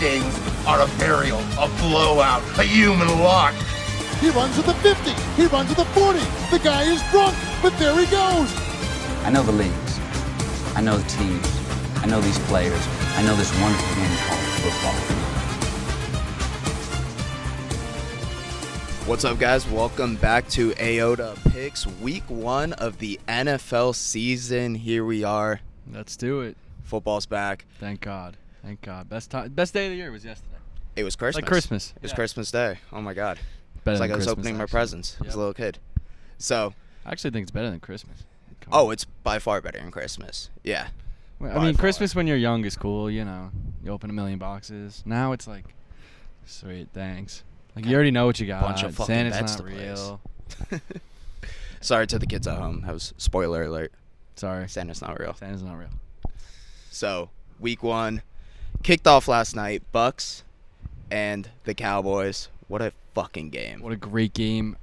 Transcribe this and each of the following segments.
games are a burial, a blowout, a human lock. He runs with the 50. He runs with the 40. The guy is drunk, but there he goes. I know the leagues. I know the teams. I know these players. I know this wonderful game called football. What's up, guys? Welcome back to Aota Picks, week 1 of the NFL season. Here we are. Let's do it. Football's back. Thank God. Thank God. Best day of the year was yesterday. It was Christmas. Like Christmas. It was Christmas Day. Oh, my God. Better It's like than I was Christmas, opening my actually. presents as a little kid. So, I actually think it's better than Christmas. Come on. oh, it's by far better than Christmas. Yeah. Well, by I mean, far. Christmas when you're young is cool, you know. You open a million boxes. Now it's like, sweet, thanks. Like, you already know what you got. Bunch of fucking Santa's bets not to place. real. Sorry to the kids at home. That was spoiler alert. Sorry. Santa's not real. Santa's not real. So, week 1 kicked off last night. Bucs and the Cowboys. What a fucking game. What a great game.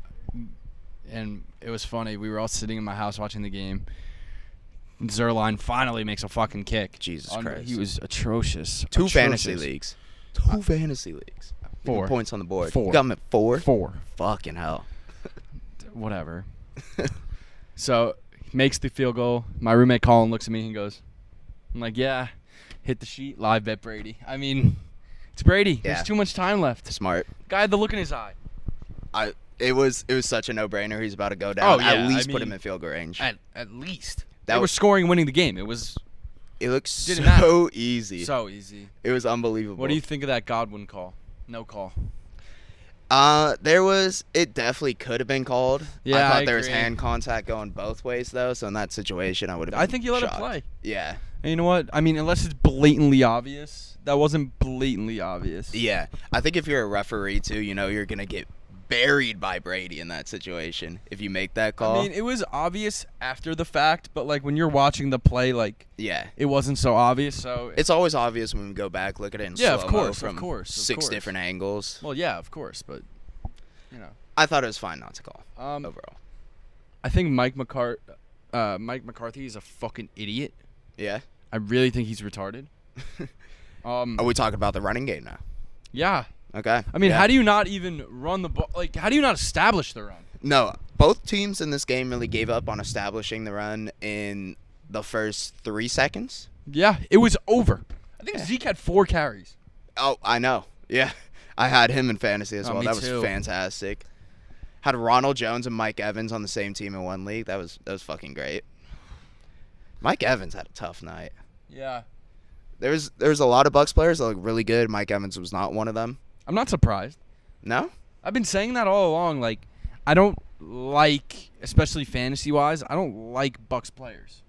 And it was funny. We were all sitting in my house watching the game. Zerline finally makes a fucking kick. Jesus Christ. He was atrocious. Two Atrocious. fantasy leagues. Two fantasy leagues. 4 points on the board. 4. You got him at 4? 4. Fucking hell. Whatever. So, he makes the field goal. My roommate Colin looks at me and goes, I'm like, yeah, hit the sheet, live bet Brady. I mean, it's Brady. Yeah. There's too much time left. Smart. Guy had the look in his eye. It was such a no-brainer. He's about to go down. Oh, yeah, At least I put mean, him in field goal range. At least. That They were was- scoring and winning the game. It was It looks didn't so matter. easy. so easy. It was unbelievable. What do you think of that Godwin call? No call. It definitely could have been called. Yeah, I thought I there was agree. hand contact going both ways, though. So in that situation, I would have. I think you let shocked. it play. Yeah. And you know what? I mean, unless it's blatantly obvious. That wasn't blatantly obvious. Yeah. I think if you're a referee too, you know you're gonna get buried by Brady in that situation if you make that call. I mean, it was obvious after the fact, but like when you're watching the play, like yeah. it wasn't so obvious. So It's always obvious when we go back, look at it in Yeah, of slow-mo course, of from course, of 6 course. different angles. well, yeah, of course, but you know, I thought it was fine not to call overall. I think Mike McCarthy is a fucking idiot. Yeah. I really think he's retarded. Are we talking about the running game now? Yeah. Okay. I mean, yeah. how do you not even run the ball? Like, how do you not establish the run? No, both teams in this game really gave up on establishing the run in the first 3 seconds. Yeah, it was over. I think Zeke had 4 carries. Oh, I know. Yeah. I had him in fantasy as Oh, well. me That was too. fantastic. Had Ronald Jones and Mike Evans on the same team in one league. That was fucking great. Mike Evans had a tough night. Yeah. There was a lot of Bucs players that looked really good. Mike Evans was not one of them. I'm not surprised. No? I've been saying that all along. Like, I don't like, especially fantasy-wise, I don't like Bucs players.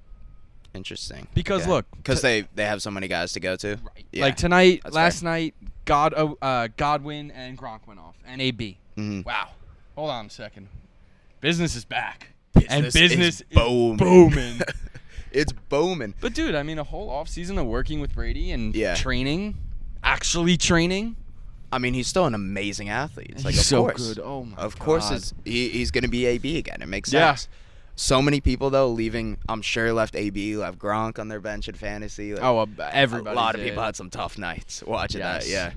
Interesting. Because, look. Because they have so many guys to go to. Right. Yeah, Like tonight, that's last fair. night, Godwin and Gronk went off, and AB. Mhm. Wow. Hold on a second. Business is back. Business is booming. booming. It's booming. But, dude, I mean, a whole offseason of working with Brady and Yeah. training, actually training. I mean, he's still an amazing athlete. It's like, He's of so course. good. Oh, my Of course, God. he's going to be AB again. It makes Yeah. sense. So many people, though, leaving, I'm sure, left AB, left Gronk on their bench in fantasy. Like, Oh, everybody a lot of did. people had some tough nights watching that, Yes. yeah.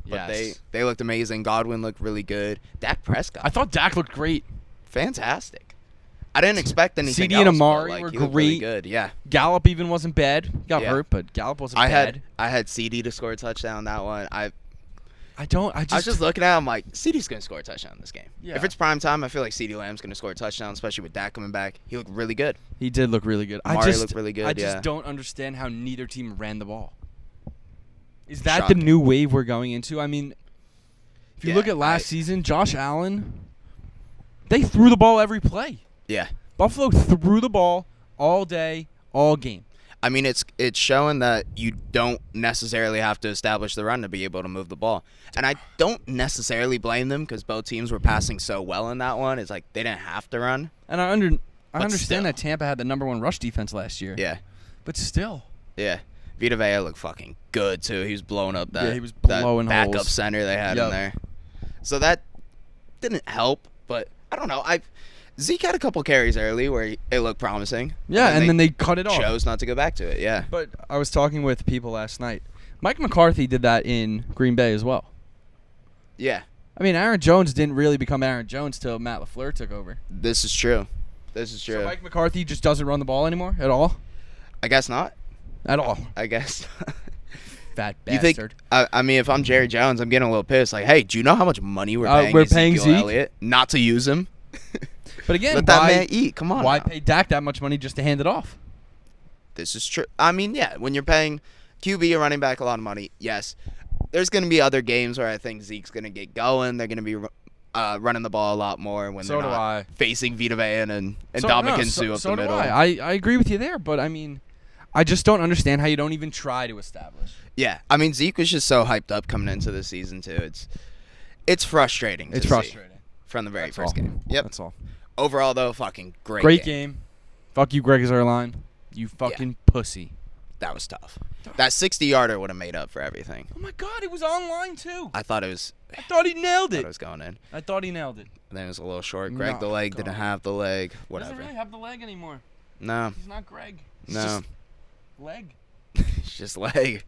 But Yes. they looked amazing. Godwin looked really good. Dak Prescott, I thought Dak looked great. fantastic. I didn't expect anything CD else. and Amari but, like, were he looked really great. good, yeah. Gallup even wasn't bad. Got Yeah. hurt, but Gallup wasn't I bad. had CD to score a touchdown that one. I was just looking at him like, CD's going to score a touchdown in this game. Yeah. If it's prime time, I feel like CD Lamb's going to score a touchdown, especially with Dak coming back. He looked really good. He did look really good. Amari looked really good, I just yeah. don't understand how neither team ran the ball. Is that Shocking. the new wave we're going into? I mean, if you Yeah, look at last season, Josh Allen, they threw the ball every play. Yeah. Buffalo threw the ball all day, all game. I mean, it's showing that you don't necessarily have to establish the run to be able to move the ball. And I don't necessarily blame them because both teams were passing so well in that one. It's like they didn't have to run. And I But understand still. that Tampa had the #1 rush defense last year. Yeah. But still. Yeah. Vita Vea looked fucking good, too. He was blowing up that, Yeah, he was that blowing backup holes. center they had in Yup. there. So that didn't help, but I don't know. Zeke had a couple carries early where it looked promising. Yeah, and then they cut it off. chose not to go back to it, yeah. But I was talking with people last night. Mike McCarthy did that in Green Bay as well. Yeah, I mean, Aaron Jones didn't really become Aaron Jones till Matt LaFleur took over. this is true. This is true. So Mike McCarthy just doesn't run the ball anymore at all? I guess not. At all. I guess. Fat You bastard. think? I mean, if I'm Jerry Jones, I'm getting a little pissed. Like, hey, do you know how much money we're paying Ezekiel Zeke? Elliott not to use him? But again, Let that man eat. Come on. Why now. pay Dak that much money just to hand it off? This is true. I mean, yeah, when you're paying QB or running back a lot of money, yes. There's going to be other games where I think Zeke's going to get going. They're going to be running the ball a lot more when So they're do not I. facing Vita Vea and Dominican Sue up the middle. I agree with you there, but I mean, I just don't understand how you don't even try to establish. Yeah, I mean, Zeke was just so hyped up coming into the season, too. It's frustrating. It's see frustrating. from the very That's first all. game. Yep. That's all. Overall, though, fucking great Great game. Fuck you, Greg Zuerlein. You fucking pussy. That was tough. That 60-yarder would have made up for everything. Oh my God, it was online too. I thought it was. I thought he nailed Thought it. it was going in. I thought he nailed it. And then it was a little short. Greg No, the leg God. didn't have the leg. He Whatever. doesn't really have the leg anymore. No. He's not Greg. He's No. just leg. It's just leg.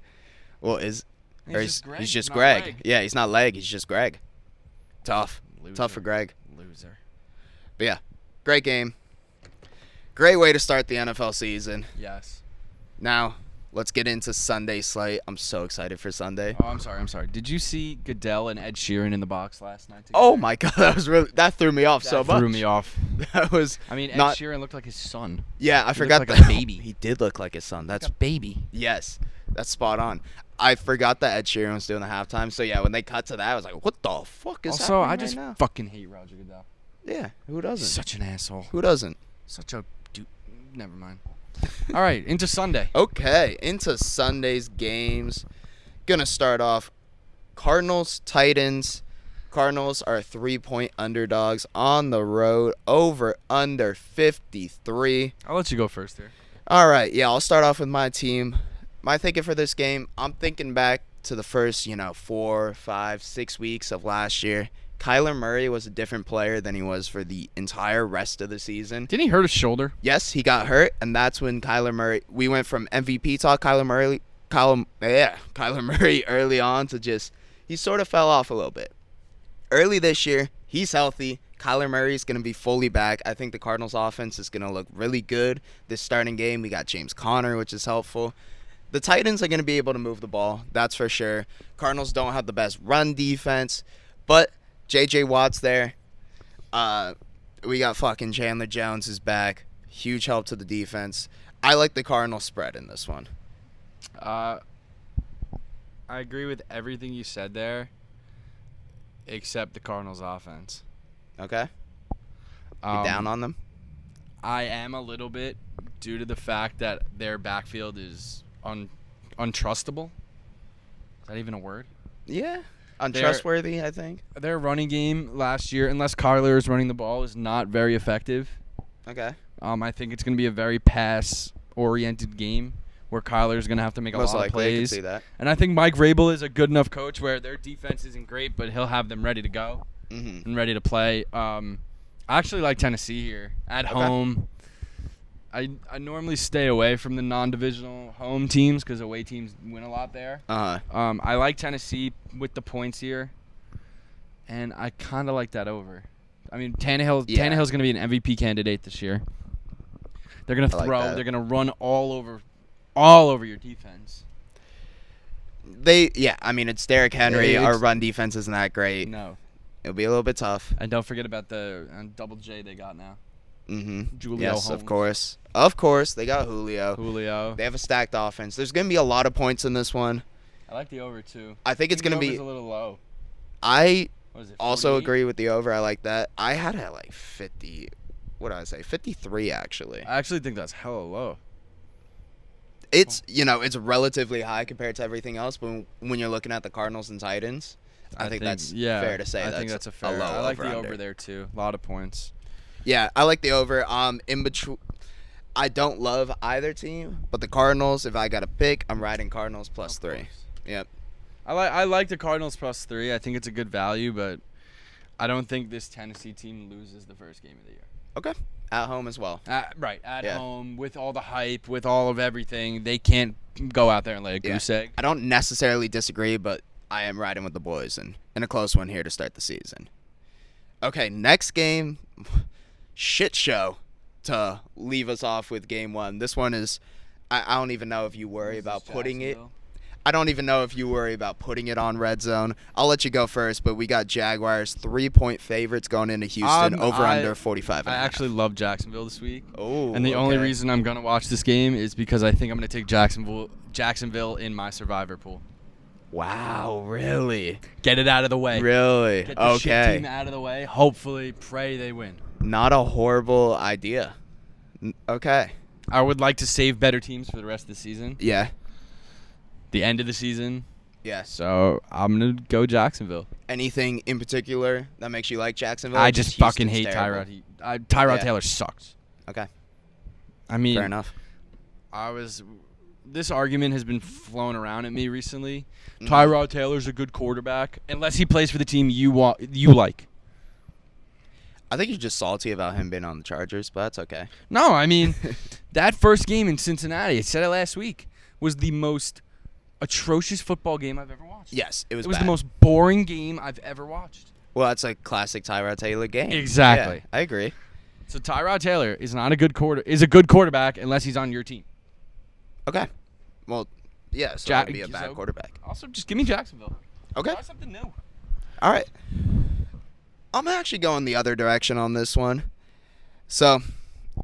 Well, He's just Greg. He's just not Greg. leg. Yeah, he's not leg. He's just Greg. Tough. Loser. Tough for Greg. Loser. But yeah, great game. Great way to start the NFL season. Yes. Now, let's get into Sunday slate. I'm so excited for Sunday. Oh, I'm sorry. Did you see Goodell and Ed Sheeran in the box last night? Oh together? my God, that threw me off so That much. threw me off. That was. I mean, Ed not. Sheeran looked like his son. Yeah, I He forgot looked like that. a baby. He did look like his son. That's Like a baby. yes, that's spot on. I forgot that Ed Sheeran was doing the halftime. So yeah, when they cut to that, I was like, "What the fuck is Also, happening I just right now?" fucking hate Roger Goodell. Yeah, who doesn't? Such an asshole. Who doesn't? Such a dude. Never mind. All right, into Sunday. Okay, into Sunday's games. Gonna start off Cardinals, Titans. Cardinals are 3-point underdogs on the road, over under 53. I'll let you go first here. All right, yeah, I'll start off with my team. My thinking for this game, I'm thinking back to the first, 4, 5, 6 weeks of last year. Kyler Murray was a different player than he was for the entire rest of the season. Didn't he hurt his shoulder? Yes, he got hurt, and that's when Kyler Murray. We went from MVP talk Kyler Murray early on to just he sort of fell off a little bit. Early this year, he's healthy. Kyler Murray's going to be fully back. I think the Cardinals offense is going to look really good this starting game. We got James Conner, which is helpful. The Titans are going to be able to move the ball, that's for sure. Cardinals don't have the best run defense, but J.J. Watt's there. We got fucking Chandler Jones is back. Huge help to the defense. I like the Cardinals spread in this one. I agree with everything you said there, except the Cardinals' offense. Okay? You down on them? I am a little bit due to the fact that their backfield is untrustable. Is that even a word? Yeah. Untrustworthy, I think. Their running game last year, unless Kyler is running the ball, is not very effective. Okay. I think it's going to be a very pass-oriented game where Kyler is going to have to make a Most lot of likely, I can plays. see that. And I think Mike Vrabel is a good enough coach where their defense isn't great, but he'll have them ready to go and ready to play. I actually like Tennessee here at home. I normally stay away from the non-divisional home teams because away teams win a lot there. I like Tennessee with the points here, and I kind of like that over. I mean, Tannehill's going to be an MVP candidate this year. They're going to I like throw. that. They're going to run all over your defense. I mean, it's Derrick Henry. Our It's- run defense isn't that great. No, It'll be a little bit tough. and don't forget about the double J they got now. Julio Yes, Holmes. of course. Of course, they got Julio. Julio. They have a stacked offense. There's going to be a lot of points in this one. I like the over too. I think it's going to The be over's a little low. I What is it? also 48? agree with the over. I like that. I had it at like 50. What did I say? 53 actually. I actually think that's hella low. It's it's relatively high compared to everything else, but when you're looking at the Cardinals and Titans, I think that's fair to say. I think that's a fair. low I like the over-under. over there too. A lot of points. Yeah, I like the over. In between, I don't love either team, but the Cardinals. If I got to pick, I'm riding Cardinals plus Of 3. course. Yep. I like the Cardinals plus 3. I think it's a good value, but I don't think this Tennessee team loses the first game of the year. Okay. At home as well. Right, at Yeah. home with all the hype, with all of everything, they can't go out there and lay a goose egg. I don't necessarily disagree, but I am riding with the boys and in a close one here to start the season. Okay, next game, shit show to leave us off with game one. This one is, I don't even know if you worry about putting it. I don't even know if you worry about putting it on Red Zone. I'll let you go first, but we got Jaguars 3-point favorites going into Houston, over under 45 and a I half. actually love Jacksonville this week. Oh, and the only reason I'm going to watch this game is because I think I'm going to take Jacksonville in my survivor pool. Wow, really? Get it out of the way. Really? Get the shit team out of the way. Hopefully, pray they win. Not a horrible idea. Okay. I would like to save better teams for the rest of the season. Yeah. The end of the season. Yeah. So I'm going to go Jacksonville. Anything in particular that makes you like Jacksonville? I just fucking hate terrible? Tyrod. Tyrod Taylor sucks. Okay. I mean, fair enough. This argument has been flown around at me recently. Tyrod Taylor's a good quarterback unless he plays for the team you like. I think you're just salty about him being on the Chargers, but that's okay. No, I mean, that first game in Cincinnati, I said it last week, was the most atrocious football game I've ever watched. Yes, it was the bad. most boring game I've ever watched. Well, that's a classic Tyrod Taylor game. Exactly. Yeah, I agree. So Tyrod Taylor is a good quarterback unless he's on your team. Okay. Well, yeah, so that would be a bad quarterback. Also, just give me Jacksonville. Okay. Try something new. All right. I'm actually going the other direction on this one. So,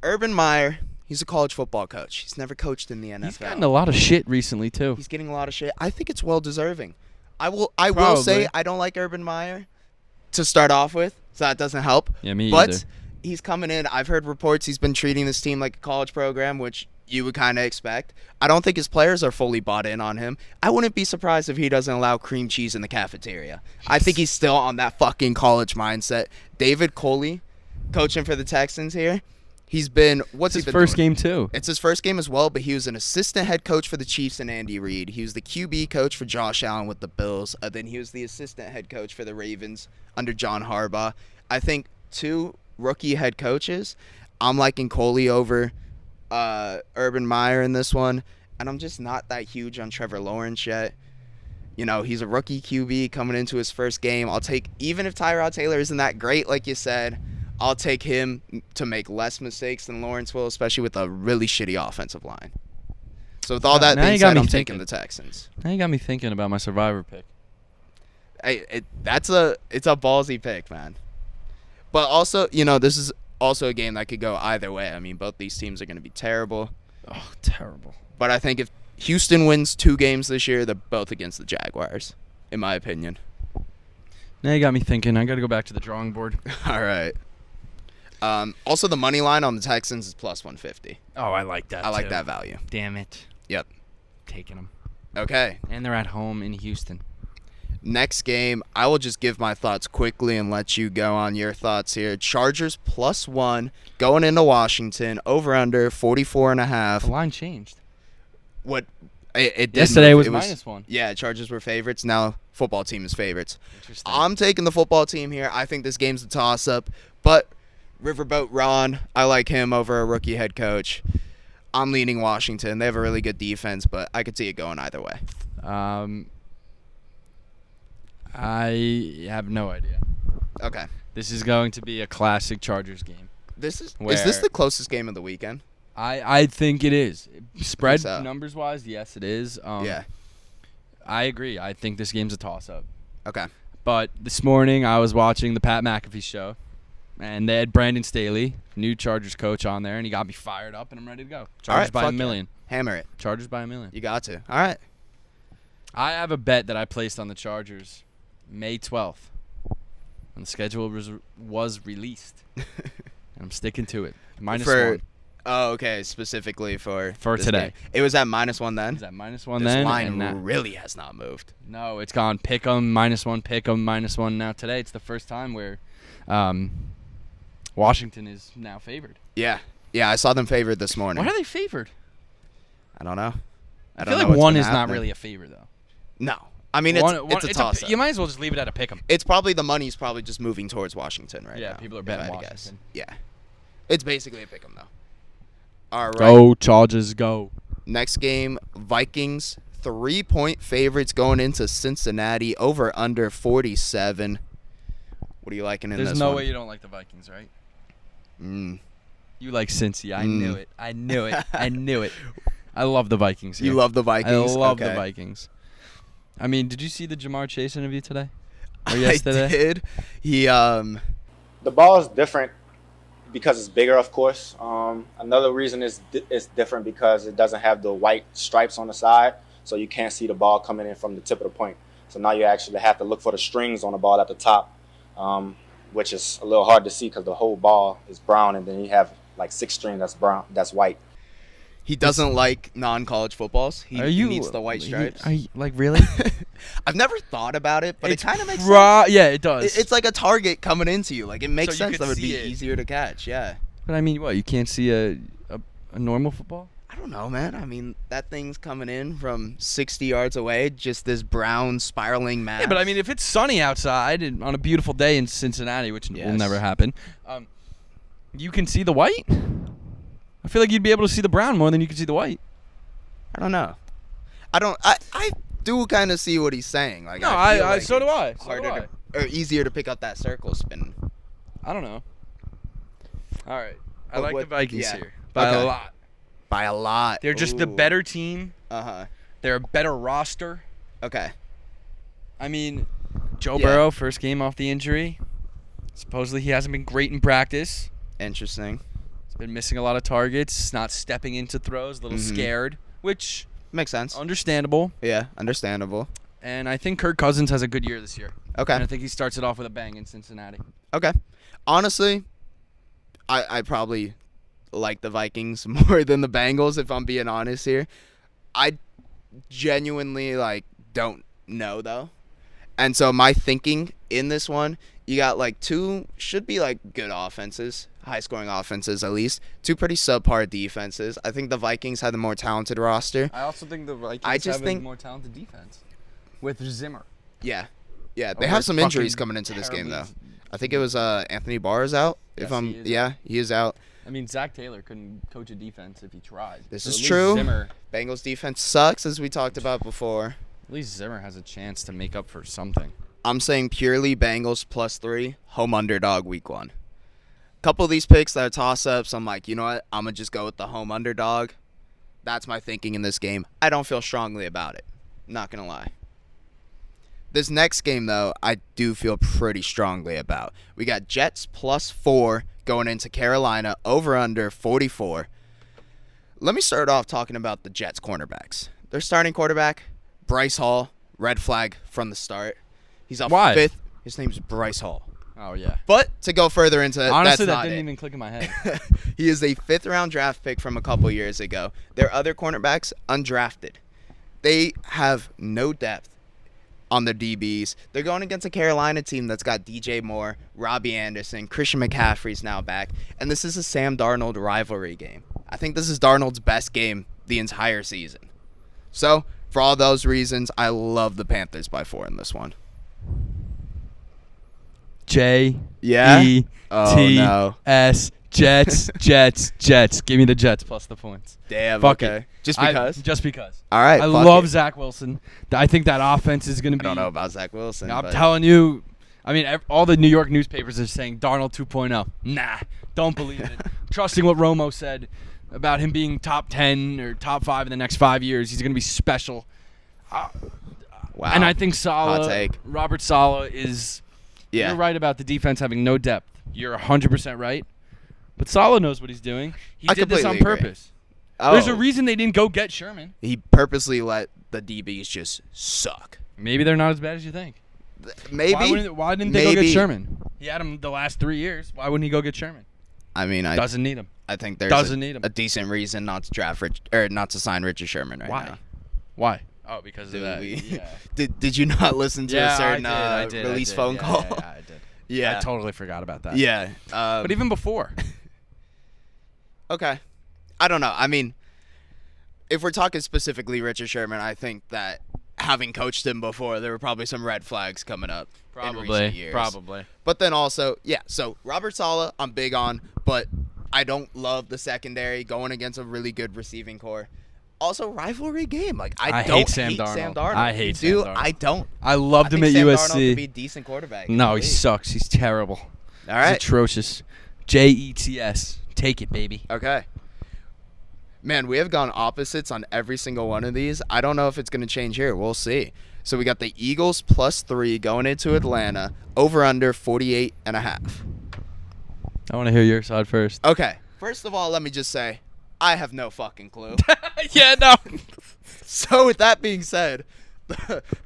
Urban Meyer, he's a college football coach. He's never coached in the NFL. He's gotten a lot of shit recently, too. He's getting a lot of shit. I think it's well deserving. I will say I don't like Urban Meyer to start off with, so that doesn't help. Yeah, me but either. He's coming in. I've heard reports he's been treating this team like a college program, which you would kind of expect. I don't think his players are fully bought in on him. I wouldn't be surprised if he doesn't allow cream cheese in the cafeteria. I think he's still on that fucking college mindset. David Coley, coaching for the Texans here. He's been his first game too. It's his first game as well, but he was an assistant head coach for the Chiefs and Andy Reid. He was the QB coach for Josh Allen with the Bills. Then he was the assistant head coach for the Ravens under John Harbaugh. I think 2 rookie head coaches. I'm liking Coley over Urban Meyer in this one, and I'm just not that huge on Trevor Lawrence yet. You know, he's a rookie QB coming into his first game. Even if Tyrod Taylor isn't that great, like you said, I'll take him to make less mistakes than Lawrence will, especially with a really shitty offensive line. So with all that being said, I'm taking the Texans. Now you got me thinking about my survivor pick. It's a ballsy pick, man. But also, you know, this is also a game that could go either way. I mean, both these teams are going to be terrible. Oh, terrible. But I think if Houston wins 2 games this year, they're both against the Jaguars, in my opinion. Now you got me thinking. I got to go back to the drawing board. All right. Also, the money line on the Texans is plus 150. Oh, I like that, I like that value. Damn it. Yep. Taking them. Okay. And they're at home in Houston. Next game, I will just give my thoughts quickly and let you go on your thoughts here. Chargers plus 1 going into Washington, over under 44.5. The line changed. What it did Yesterday move. was -1. Yeah, Chargers were favorites. Now football team is favorites. Interesting. I'm taking the football team here. I think this game's a toss-up, but Riverboat Ron, I like him over a rookie head coach. I'm leaning Washington. They have a really good defense, but I could see it going either way. I have no idea. Okay. This is going to be a classic Chargers game. Is this the closest game of the weekend? I think it is. Spread so. numbers-wise, yes, it is. Yeah. I agree. I think this game's a toss-up. Okay. But this morning I was watching the Pat McAfee show, and they had Brandon Staley, new Chargers coach, on there, and he got me fired up, and I'm ready to go. Chargers by a million. Yeah. Hammer it. Chargers by a million. You got to. All right. I have a bet that I placed on the Chargers May 12th when the schedule was released, and I'm sticking to it. -1. Oh, okay. Specifically for today. Game. It was at -1 then? Is that -1 this then? line really has not moved. No, it's gone pick 'em, -1, pick 'em, -1. Now today it's the first time where Washington is now favored. Yeah. Yeah, I saw them favored this morning. Why are they favored? I don't know. I feel like 1 is not really a favor, though. No. I mean, it's a toss-up. You might as well just leave it at a pick 'em. It's probably the money's probably just moving towards Washington right now. Yeah, people are if betting I had to Washington. guess. Yeah. It's basically a pick 'em, though. All right. Go, Chargers, go. Next game, Vikings 3-point favorites going into Cincinnati, over under 47. What are you liking in this one? There's no way you don't like the Vikings, right? You like Cincy. I knew it. I knew it. I knew it. I love the Vikings here. You love the Vikings? I love the Vikings. I mean, did you see the Jamar Chase interview today? Or yesterday? I did. He The ball is different because it's bigger, of course. Another reason it's different because it doesn't have the white stripes on the side, so you can't see the ball coming in from the tip of the point. So now you actually have to look for the strings on the ball at the top, which is a little hard to see because the whole ball is brown, and then you have like 6 strings that's brown, that's white. He doesn't like non-college footballs. He needs the white stripes. Are you, like, really? I've never thought about it, but it kind of makes sense. Yeah, it does. It's like a target coming into you. Like, it makes So you sense could that would be see it. easier to catch. Yeah. But I mean, what? You can't see a normal football? I don't know, man. I mean, that thing's coming in from 60 yards away, just this brown spiraling mass. Yeah, but I mean, if it's sunny outside and on a beautiful day in Cincinnati, which will Yes. never happen, you can see the white? I feel like you'd be able to see the brown more than you can see the white. I don't know. I do kind of see what he's saying. Like, No, I feel like so do it's I. So do harder or easier to pick up that circle spin. I don't know. All right. I But like what- the Vikings yeah. here by Okay. a lot. By a lot. They're just the Ooh. better team. Uh-huh. They're a better roster. Okay. I mean, Joe Yeah. Burrow, first game off the injury. Supposedly he hasn't been great in practice. Interesting. He's been missing a lot of targets, not stepping into throws, a little scared, which Makes sense. understandable. Yeah, understandable. And I think Kirk Cousins has a good year this year. Okay. And I think he starts it off with a bang in Cincinnati. Okay. Honestly, I probably like the Vikings more than the Bengals, if I'm being honest here. I genuinely, don't know, though. And so my thinking in this one, you got, two should be, good offenses, high-scoring offenses at least, 2 pretty subpar defenses. I think the Vikings had the more talented roster. I also think the Vikings I just have think- a more talented defense with Zimmer. Yeah. Yeah, they Over have some injuries fucking coming into this game, though. terribly- I think it was Anthony Barr is out. Yes, He is out. I mean, Zach Taylor couldn't coach a defense if he tried. This So is at least true. Zimmer, Bengals defense sucks, as we talked about before. at least Zimmer has a chance to make up for something. I'm saying purely Bengals +3, home underdog week 1. Couple of these picks that are toss-ups, I'm like, you know what? I'm going to just go with the home underdog. That's my thinking in this game. I don't feel strongly about it. Not going to lie. This next game, though, I do feel pretty strongly about. We got Jets +4 going into Carolina, over under 44. Let me start off talking about the Jets cornerbacks. Their starting quarterback, Bryce Hall, red flag from the start. He's a Why? 5th. His name's Bryce Hall. Oh, yeah. But to go further into Honestly, that's that not didn't it. even click in my head. He is a 5th-round draft pick from a couple years ago. Their other cornerbacks, undrafted. They have no depth on their DBs. They're going against a Carolina team that's got DJ Moore, Robbie Anderson, Christian McCaffrey's now back, and this is a Sam Darnold rivalry game. I think this is Darnold's best game the entire season. So, for all those reasons, I love the Panthers by 4 in this one. Yeah? Oh, no. Jets, Jets. Give me the Jets plus the points. Damn, Fuck okay. it. Just because? Just because. All right, I fuck love it. Zach Wilson. I think that offense is going to I be. don't know about Zach Wilson. I'm but telling you. I mean, all the New York newspapers are saying Darnold 2.0. Nah, don't believe it. Trusting what Romo said about him being top 10 or top 5 in the next 5 years. He's going to be special. Wow. And I think Hot Saleh, take. Robert Saleh is. Yeah. You're right about the defense having no depth. You're 100% right. But Saleh knows what he's doing. He I did this on completely agree. purpose. Oh, There's a reason they didn't go get Sherman. he purposely let the DBs just suck. Maybe they're not as bad as you think. Maybe. Why didn't they go Maybe. get Sherman? He had him the last 3 years. Why wouldn't he go get Sherman? I mean, I Doesn't need him. think there's doesn't need him. a decent reason not to draft not to sign Richard Sherman right Why? now. Why? Oh, because Did of that. we- Yeah. Did you not listen to a certain I did. release I did. phone Yeah, call? Yeah, I did. Yeah. I totally forgot about that. Yeah. But even before. Okay. I don't know. I mean, if we're talking specifically Richard Sherman, I think that having coached him before, there were probably some red flags coming up in recent years. Probably. But then also, yeah, so Robert Saleh, I'm big on, but I don't love the secondary going against a really good receiving core. Also, rivalry game. Like I hate don't Sam hate Sam Darnold. Darnold. I hate You do? Sam Darnold. I don't. I loved him think at Sam USC. Darnold could be a decent quarterback. in No, the he league. sucks. He's terrible. All He's right. atrocious. Jets. Take it, baby. Okay. Man, we have gone opposites on every single one of these. I don't know if it's going to change here. We'll see. So we got the Eagles +3 going into Atlanta. Over under 48.5. I want to hear your side first. Okay. First of all, let me just say, I have no fucking clue. Yeah, no. So with that being said,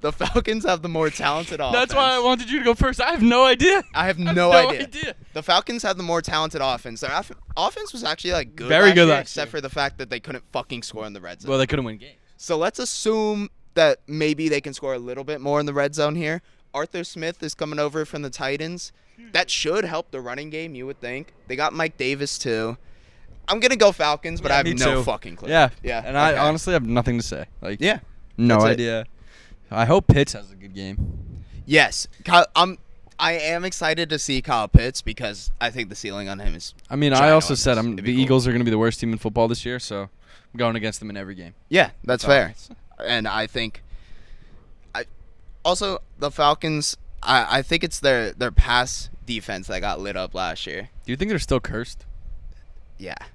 the Falcons have the more talented offense. That's why I wanted you to go first. I have no idea. I have no no idea. idea. The Falcons have the more talented offense. Their offense was actually like good Very last good year, last except year. for the fact that they couldn't fucking score in the red zone. Well, they couldn't win games. So let's assume that maybe they can score a little bit more in the red zone here. Arthur Smith is coming over from the Titans. That should help the running game, you would think. They got Mike Davis too. I'm going to go Falcons, but I have me no too. fucking clue. Yeah. Yeah. And I okay. honestly have nothing to say. Like, Yeah. no that's it. idea. I hope Pitts has a good game. Yes. I am excited to see Kyle Pitts because I think the ceiling on him is I mean, I also ginormous. said It'd the be cool. Eagles are going to be the worst team in football this year, so I'm going against them in every game. Yeah, that's all. fair. And I think also the Falcons, I think it's their pass defense that got lit up last year. Do you think they're still cursed? Yeah, me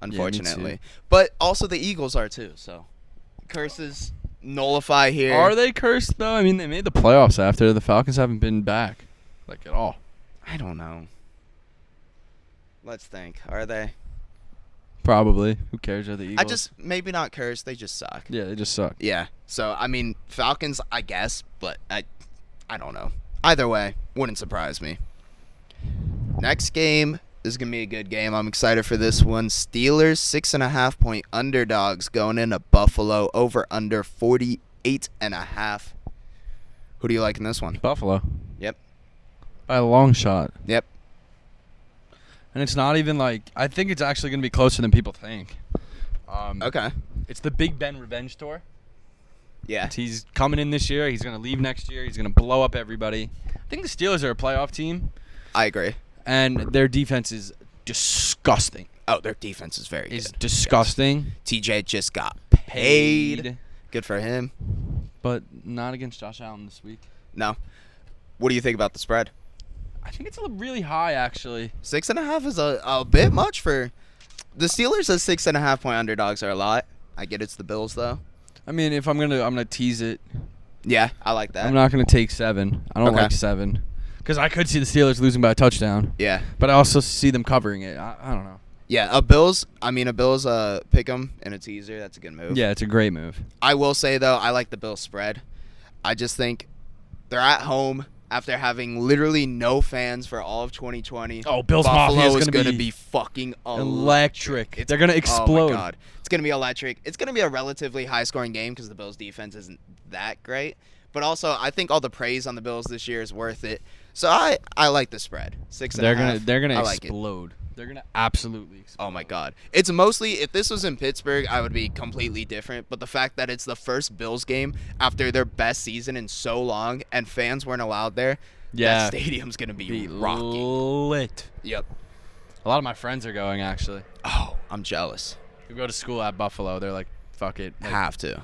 unfortunately. too. But also the Eagles are too, so curses nullify here. Are they cursed, though? I mean, they made the playoffs after. The Falcons haven't been back, like, at all. I don't know. Let's think. Are they? Probably. Who cares? Are the Eagles? Maybe not cursed, they just suck. Yeah, they just suck. Yeah. So, I mean, Falcons, I guess, but I don't know. Either way, wouldn't surprise me. Next game is going to be a good game. I'm excited for this one. Steelers 6.5-point underdogs going into Buffalo over under 48.5. Who do you like in this one? Buffalo. Yep. By a long shot. Yep. And it's not even like, I think it's actually going to be closer than people think. Okay. It's the Big Ben revenge tour. Yeah. He's coming in this year. He's going to leave next year. He's going to blow up everybody. I think the Steelers are a playoff team, I agree. and their defense is disgusting. Oh, their defense is very It's good. disgusting. TJ just got paid. Good for him. But not against Josh Allen this week. No. What do you think about the spread? I think it's really high, actually. 6.5 is a bit much for the Steelers. As 6.5-point underdogs are a lot. I get it's the Bills though. I mean, if I'm gonna tease it. Yeah, I like that. I'm not gonna take 7. I don't Okay. like 7, because I could see the Steelers losing by a touchdown. Yeah, But I also see them covering it. I don't know. yeah. A Bills pick 'em in a teaser. That's a good move. Yeah, it's a great move. I will say though, I like the Bills spread. I just think they're at home after having literally no fans for all of 2020. Oh, Bills Buffalo Mafia is is gonna going to be be fucking electric. It's- They're gonna Oh explode. my god, it's going to be electric. It's going to be a relatively high-scoring game because the Bills' defense isn't that great. But also, I think all the praise on the Bills this year is worth it. So I like the spread. 6.5. They're gonna I like it. explode. They're gonna absolutely explode. Oh my god. It's mostly, if this was in Pittsburgh, I would be completely different. But the fact that it's the first Bills game after their best season in so long and fans weren't allowed there, Yeah. that stadium's going to be Be rocking. lit. Yep. A lot of my friends are going, actually. Oh, I'm jealous. Who go to school at Buffalo. They're like, fuck it. Like, Have to.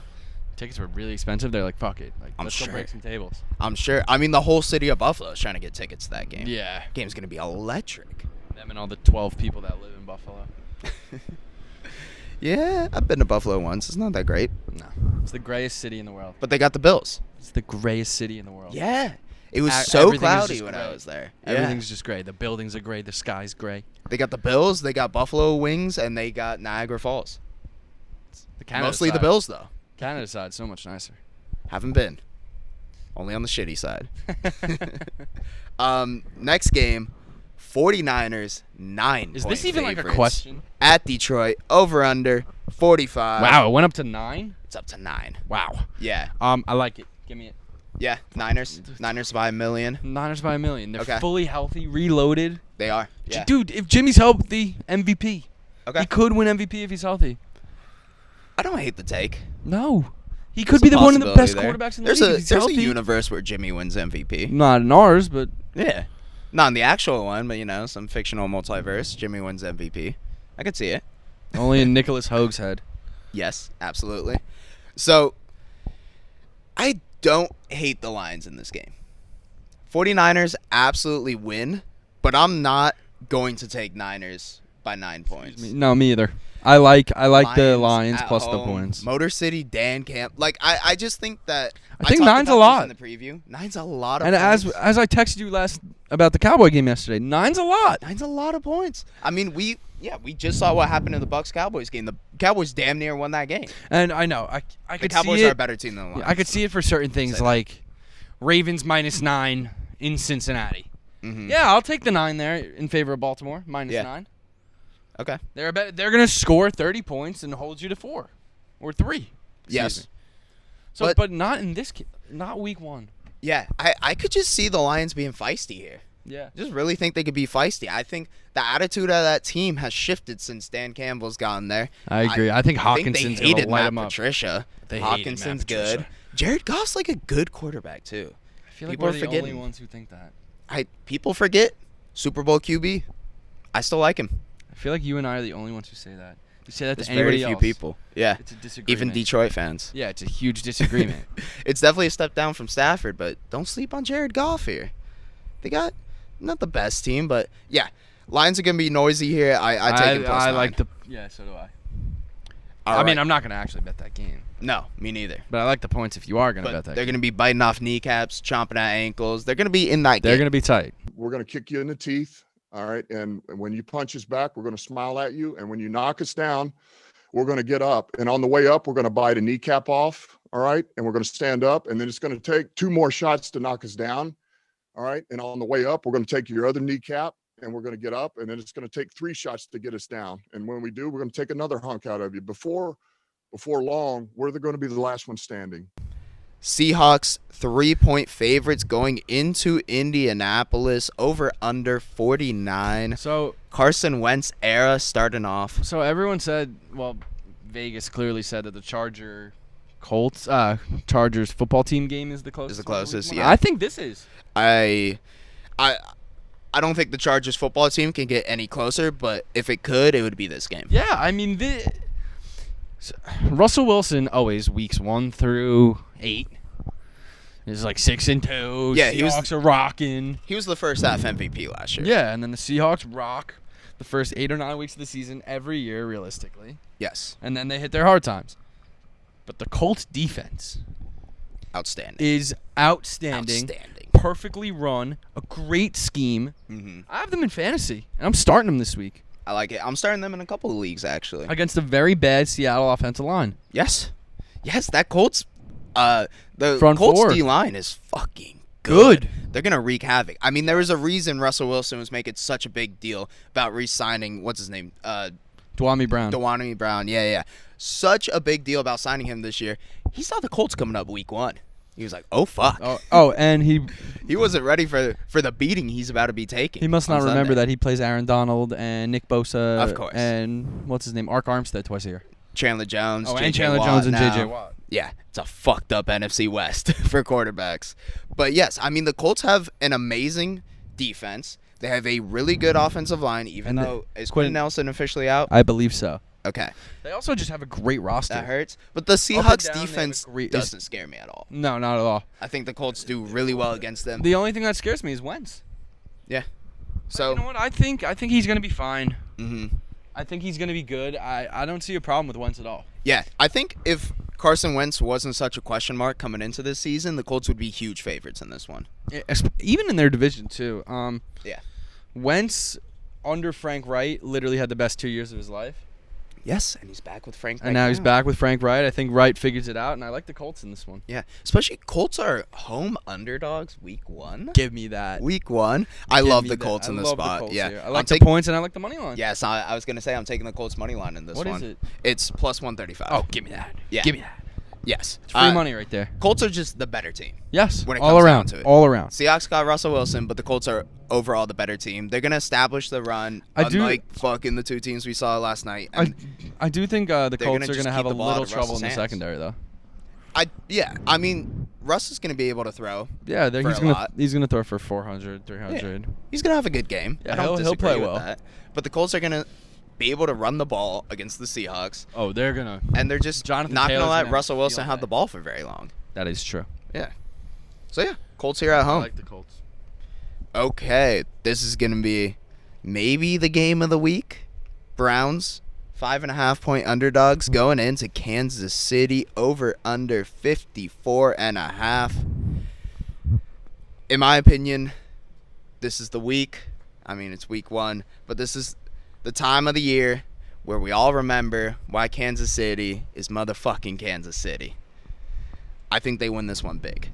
tickets were really expensive. They're like, fuck it. Like, I'm let's sure. go break some tables. I'm sure. I mean, the whole city of Buffalo is trying to get tickets to that game. Yeah. Game's going to be electric. Them and all the 12 people that live in Buffalo. Yeah, I've been to Buffalo once. It's not that great. No. It's the grayest city in the world. But they got the Bills. It's the grayest city in the world. Yeah. It was Everything so is cloudy just when gray. I was there. Everything's just gray. The buildings are gray. The sky's gray. They got the Bills, they got Buffalo Wings, and they got Niagara Falls. The Canada Mostly the side. Bills, though. Canada side so much nicer. Haven't been. Only on the shitty side. Next game, 49ers, 9. Is this even like a favorites question? At Detroit, over under 45. Wow, it went up to 9? It's up to 9. Wow. Yeah. I like it. Give me it. Yeah, Niners. Niners by $1 million. Niners by $1 million. They're Okay. fully healthy, reloaded. They are. Yeah. Dude, if Jimmy's healthy, MVP. Okay. He could win MVP if he's healthy. I don't hate the take. No. He could There's be a the one of the best possibility there. quarterbacks in the There's league a if he's there's healthy. a universe where Jimmy wins MVP. Not in ours, but Yeah. Not in the actual one, but, some fictional multiverse. Jimmy wins MVP. I could see it. only in Nicholas Hoag's head. Yes, absolutely. So, I don't hate the Lions in this game. 49ers absolutely win, but I'm not going to take Niners by 9 points. No, me either. I like the Lions at plus the home, points. Motor City, Dan Camp. Like, I just think that... I think talked 9's a about lot. this in the preview. 9's a lot of And points. as I texted you about the Cowboy game yesterday, 9's a lot. 9's a lot of points. I mean, we just saw what happened in the Bucs Cowboys game. The Cowboys damn near won that game. And I know. I The could Cowboys see are it. a better team than the Lions. I could see it for certain things like Ravens -9 in Cincinnati. Mm-hmm. Yeah, I'll take the 9 there in favor of Baltimore, -9. Okay. They're going to score 30 points and hold you to 4 or 3. Yes. Me. So, but not in this not week 1. Yeah, I could just see the Lions being feisty here. Yeah. Just really think they could be feisty. I think the attitude of that team has shifted since Dan Campbell's gotten there. I agree. I think Hawkinson's they hated gonna light Matt him up. Patricia. They hated Matt Hawkinson's Patricia. good. Jared Goff's like a good quarterback too. I feel like People we're are the forgetting. only ones who think that. People forget Super Bowl QB. I still like him. I feel like you and I are the only ones who say that. You say that There's to anybody very few else. people. Yeah. It's a disagreement. Even Detroit fans. Yeah, it's a huge disagreement. It's definitely a step down from Stafford, but don't sleep on Jared Goff here. They got not the best team, but yeah, Lions are gonna be noisy here. I take it plus 9. like the so do I. All I mean, right. I'm not gonna actually bet that game, No, me neither. but I like the points if you are gonna But bet that. they're game. gonna be biting off kneecaps, chomping at ankles. They're gonna be in that They're game. gonna be tight. We're going to kick you in the teeth. All right. And when you punch us back, we're going to smile at you. And when you knock us down, we're going to get up. And on the way up, we're going to bite a kneecap off. All right. And we're going to stand up. And then it's going to take 2 more shots to knock us down. All right. And on the way up, we're going to take your other kneecap and we're going to get up. And then it's going to take 3 shots to get us down. And when we do, we're going to take another hunk out of you. Before long, we're going to be the last one standing. Seahawks 3-point favorites going into Indianapolis, over under 49. So Carson Wentz era starting off. So everyone said, well, Vegas clearly said that the Chargers football team game is the closest. Is the closest, one. yeah. I think this is. I don't think the Chargers football team can get any closer, but if it could, it would be this game. Yeah, I mean, Russell Wilson always weeks 1 through 8 is like 6-2. Yeah, Seahawks are rocking. He was the first half MVP last year. Yeah, and then the Seahawks rock the first 8 or 9 weeks of the season every year, realistically. Yes. And then they hit their hard times. But the Colts defense Outstanding. is outstanding. Outstanding. Perfectly run, a great scheme. Mm-hmm. I have them in fantasy, and I'm starting them this week I like it. I'm starting them in a couple of leagues, actually. against a very bad Seattle offensive line. Yes. Yes, that Colts the Front Colts four. D-line is fucking good. They're going to wreak havoc. I mean, there was a reason Russell Wilson was making such a big deal about re-signing, what's his name? Dwami Brown. Dewani Brown. Yeah. Such a big deal about signing him this year. He saw the Colts coming up week 1. He was like, oh, fuck. And he wasn't ready for the beating he's about to be taking. He must on not remember Sunday. that he plays Aaron Donald and Nick Bosa. Of course. And what's his name? Ark Armstead twice a year. Chandler Jones. Oh, J.J. and Chandler Watt Jones and now. J.J. Watt. Yeah, it's a fucked up NFC West for quarterbacks. But yes, I mean, the Colts have an amazing defense. They have a really good offensive line, even And though is Quentin Nelson officially out? I believe so. Okay. They also just have a great roster. That hurts. But the and Seahawks down, they have a defense great- doesn't scare me at all. No, not at all. I think the Colts do really well against them. The only thing that scares me is Wentz. Yeah. But So, you know what? I think he's gonna be fine. mhm. I think he's gonna be good. I don't see a problem with Wentz at all. Yeah, I think if Carson Wentz wasn't such a question mark coming into this season, the Colts would be huge favorites in this one. Even in their division too. Yeah. Wentz under Frank Wright literally had the best 2 years of his life. Yes, and he's back with Frank. And now he's back with Frank Wright. I think Wright figures it out, and I like the Colts in this one. Yeah, especially Colts are home underdogs week 1. Give me that. Week 1. I Give love me the that. Colts I in this love the spot. Colts Yeah, here. I like I'm the taking- points, and I like the money line. Yes, I was gonna say I'm taking the Colts money line in this What one. is it? It's plus 135. Oh, give me that. Yeah. Give me that. yes, It's free money right there. Colts are just the better team. Yes. When it all comes around. down to it. All around. Seahawks got Russell Wilson, but the Colts are overall the better team. They're gonna establish the run, I do- unlike fucking the two teams we saw last night. And I do think the they're Colts gonna are just going to keep have a the ball little out of trouble Russell's in the hands. secondary, though. I mean, Russ is gonna be able to throw. Yeah, for he's a gonna lot. he's gonna throw for 400, 300. He's gonna have a good game. Yeah, I don't he'll disagree play with well. that. But the Colts are gonna be able to run the ball against the Seahawks. Oh, they're gonna. And they're just Jonathan not going to Taylor's let gonna Russell Wilson feel have that. the ball for very long. That is true. Yeah. So, yeah, Colts here at I home. like the Colts. Okay, this is going to be maybe the game of the week. Browns, 5.5-point underdogs going into Kansas City, over under 54.5. In my opinion, this is the week. I mean, it's week 1, but this is the time of the year where we all remember why Kansas City is motherfucking Kansas City. I think they win this one big.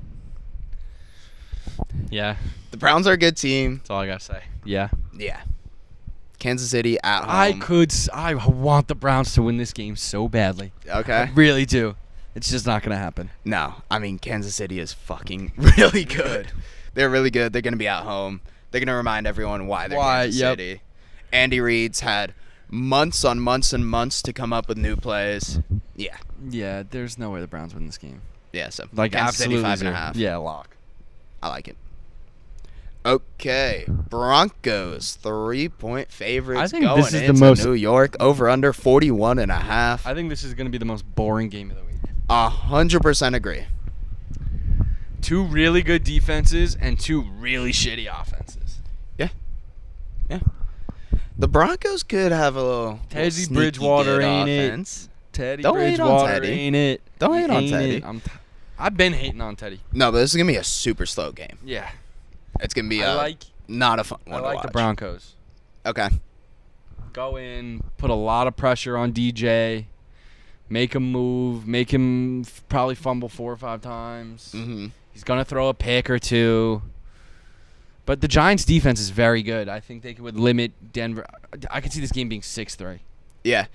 Yeah, The Browns are a good team. that's all I gotta say. Yeah. Yeah. Kansas City at home. I want the Browns to win this game so badly. I Okay. really do. It's just not gonna happen. No, I mean, Kansas City is fucking really good. They're really good. They're going to be at home. They're going to remind everyone why they're Kansas Yep. City. Andy Reid's had months on months and months to come up with new plays. Yeah. Yeah, there's no way the Browns win this game. Yeah, so Like Kansas City absolutely 5.5. zero. Yeah, lock. I like it. Okay, Broncos 3-point favorites I think going this is the into most- New York, over under 41.5. I think this is gonna be the most boring game of the week. 100% agree. Two really good defenses and two really shitty offenses. Yeah. The Broncos could have a little Teddy sneaky Bridgewater good ain't it. offense. Teddy Don't hate on Bridgewater Teddy. ain't it? Don't hate on Ain't Teddy. it? I've been hating on Teddy. No, but this is gonna be a super slow game. Yeah. It's gonna be I not a fun I one to like watch. the Broncos. Okay. Go in, put a lot of pressure on DJ, make him move, make him probably fumble 4 or 5 times. Mm-hmm. He's gonna throw a pick or two. But the Giants' defense is very good. I think they would limit Denver. I could see this game being 6-3. Yeah.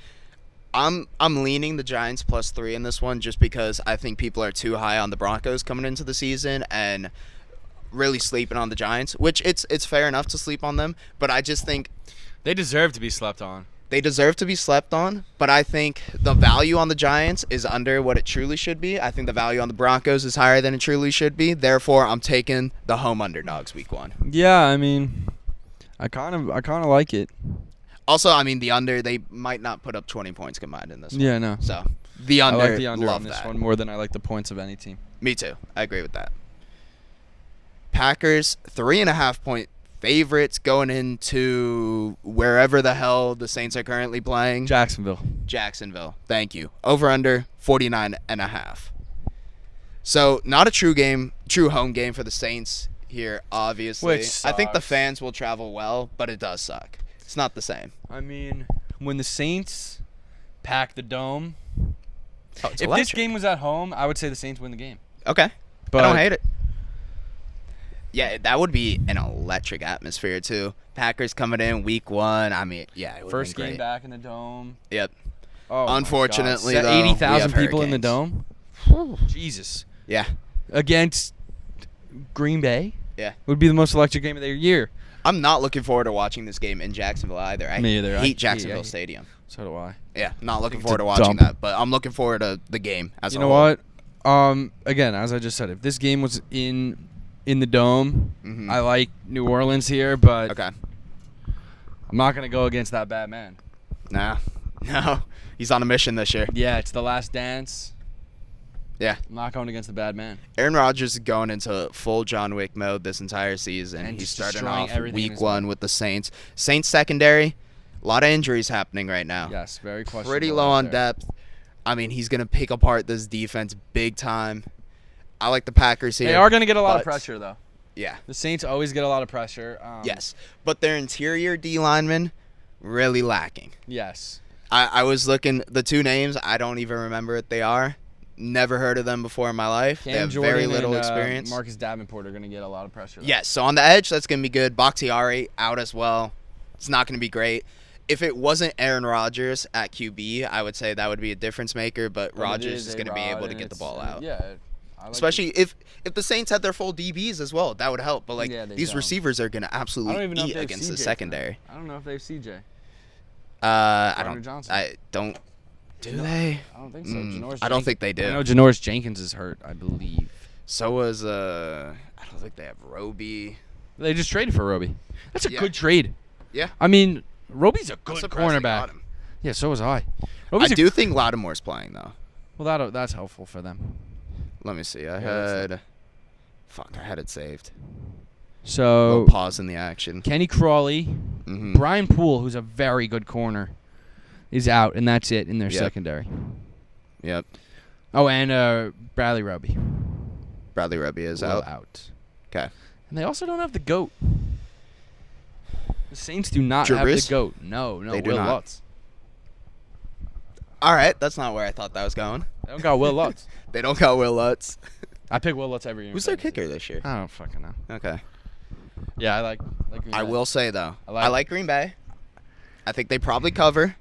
I'm leaning the Giants +3 in this one just because I think people are too high on the Broncos coming into the season and really sleeping on the Giants, which it's fair enough to sleep on them, but I just think They deserve to be slept on. they deserve to be slept on, but I think the value on the Giants is under what it truly should be. I think the value on the Broncos is higher than it truly should be. Therefore, I'm taking the home underdogs week 1. Yeah, I mean, I kind of like it. Also, I mean, the under, they might not put up 20 points combined in this one. Yeah, no. So, the I under, like the under love on this that. one more than I like the points of any team. Me too. I agree with that. Packers, 3.5-point favorites going into wherever the hell the Saints are currently playing. Jacksonville. Thank you. Over under 49.5. So, not a true home game for the Saints here, obviously. Which I think the sucks. fans will travel well, but it does suck. It's not the same. I mean, when the Saints pack the dome, Oh, it's if this electric. game was at home, I would say the Saints win the game. Okay. But I don't hate it. Yeah, that would be an electric atmosphere too. Packers coming in week 1. I mean, yeah, it would First be game great. back in the dome. Yep. Oh, my Unfortunately, God. though, we 80,000 have people in the hurricanes. dome. Jesus. Yeah. Against Green Bay Yeah. would be the most electric game of the year. I'm not looking forward to watching this game in Jacksonville either. I Me either. hate Jacksonville I- Stadium. So do I. Yeah, not looking It's forward a to watching dump. that, but I'm looking forward to the game as You a know whole. what? Again, as I just said, if this game was in the dome, Mhm. I like New Orleans here, but Okay. I'm not gonna go against that bad man. No. He's on a mission this year. Yeah, it's the last dance. Yeah. I'm not going against the bad man. Aaron Rodgers is going into full John Wick mode this entire season. And He's just starting destroying off everything in week his 1 way. with the Saints. Saints secondary, a lot of injuries happening right now. Yes, very questionable. Pretty low out on there. depth. I mean, he's going to pick apart this defense big time. I like the Packers here. They are gonna get a lot of but- pressure though. Yeah. The Saints always get a lot of pressure. Yes. But their interior D linemen, really lacking. Yes. I was looking, the two names, I don't even remember what they are. Never heard of them before in my life. Cam they have Jordan very little and, experience. Marcus Davenport are gonna get a lot of pressure. though. Yes, so on the edge, that's going to be good. Bakhtiari out as well. It's not going to be great. If it wasn't Aaron Rodgers at QB, I would say that would be a difference maker, but But it Rodgers is going to be A-Rod able to and get the it's- ball and out. Yeah. I like Especially if the Saints had their full DBs as well, that would help. But, like, Yeah, they these don't. receivers are going to I don't absolutely even know if eat they have against CJ the for secondary. them. I don't know if they have CJ. I Gardner don't. Johnson. I don't. Do they? I don't think so. I don't think they do. I know Janoris Jenkins is hurt, I believe. So was I don't think they have Roby. They just traded for Roby. That's a Yeah. good trade. Yeah. I mean, Roby's a good surprised they got cornerback. him. Yeah, so was I. I Roby's do think Lattimore's playing though. Well, that's helpful for them. Let me see. I Yeah, had it saved. So Little pause in the action. Kenny Crawley, Mhm. Brian Poole, who's a very good corner, is out, and that's it in their Yep. secondary. Yep. Oh, and Bradley Roby. Bradley Roby is Well, out. out. Okay. And they also don't have the GOAT. The Saints do not have the Jarius? GOAT. No, They do Will not. Lutz. All right, that's not where I thought that was going. They don't got Will Lutz. They don't got Will Lutz. I pick Will Lutz every year. Who's their kicker this year? I don't fucking know. Okay. Yeah, I like Green I Bay. will say though, I I like- like Green Bay. I think they probably cover.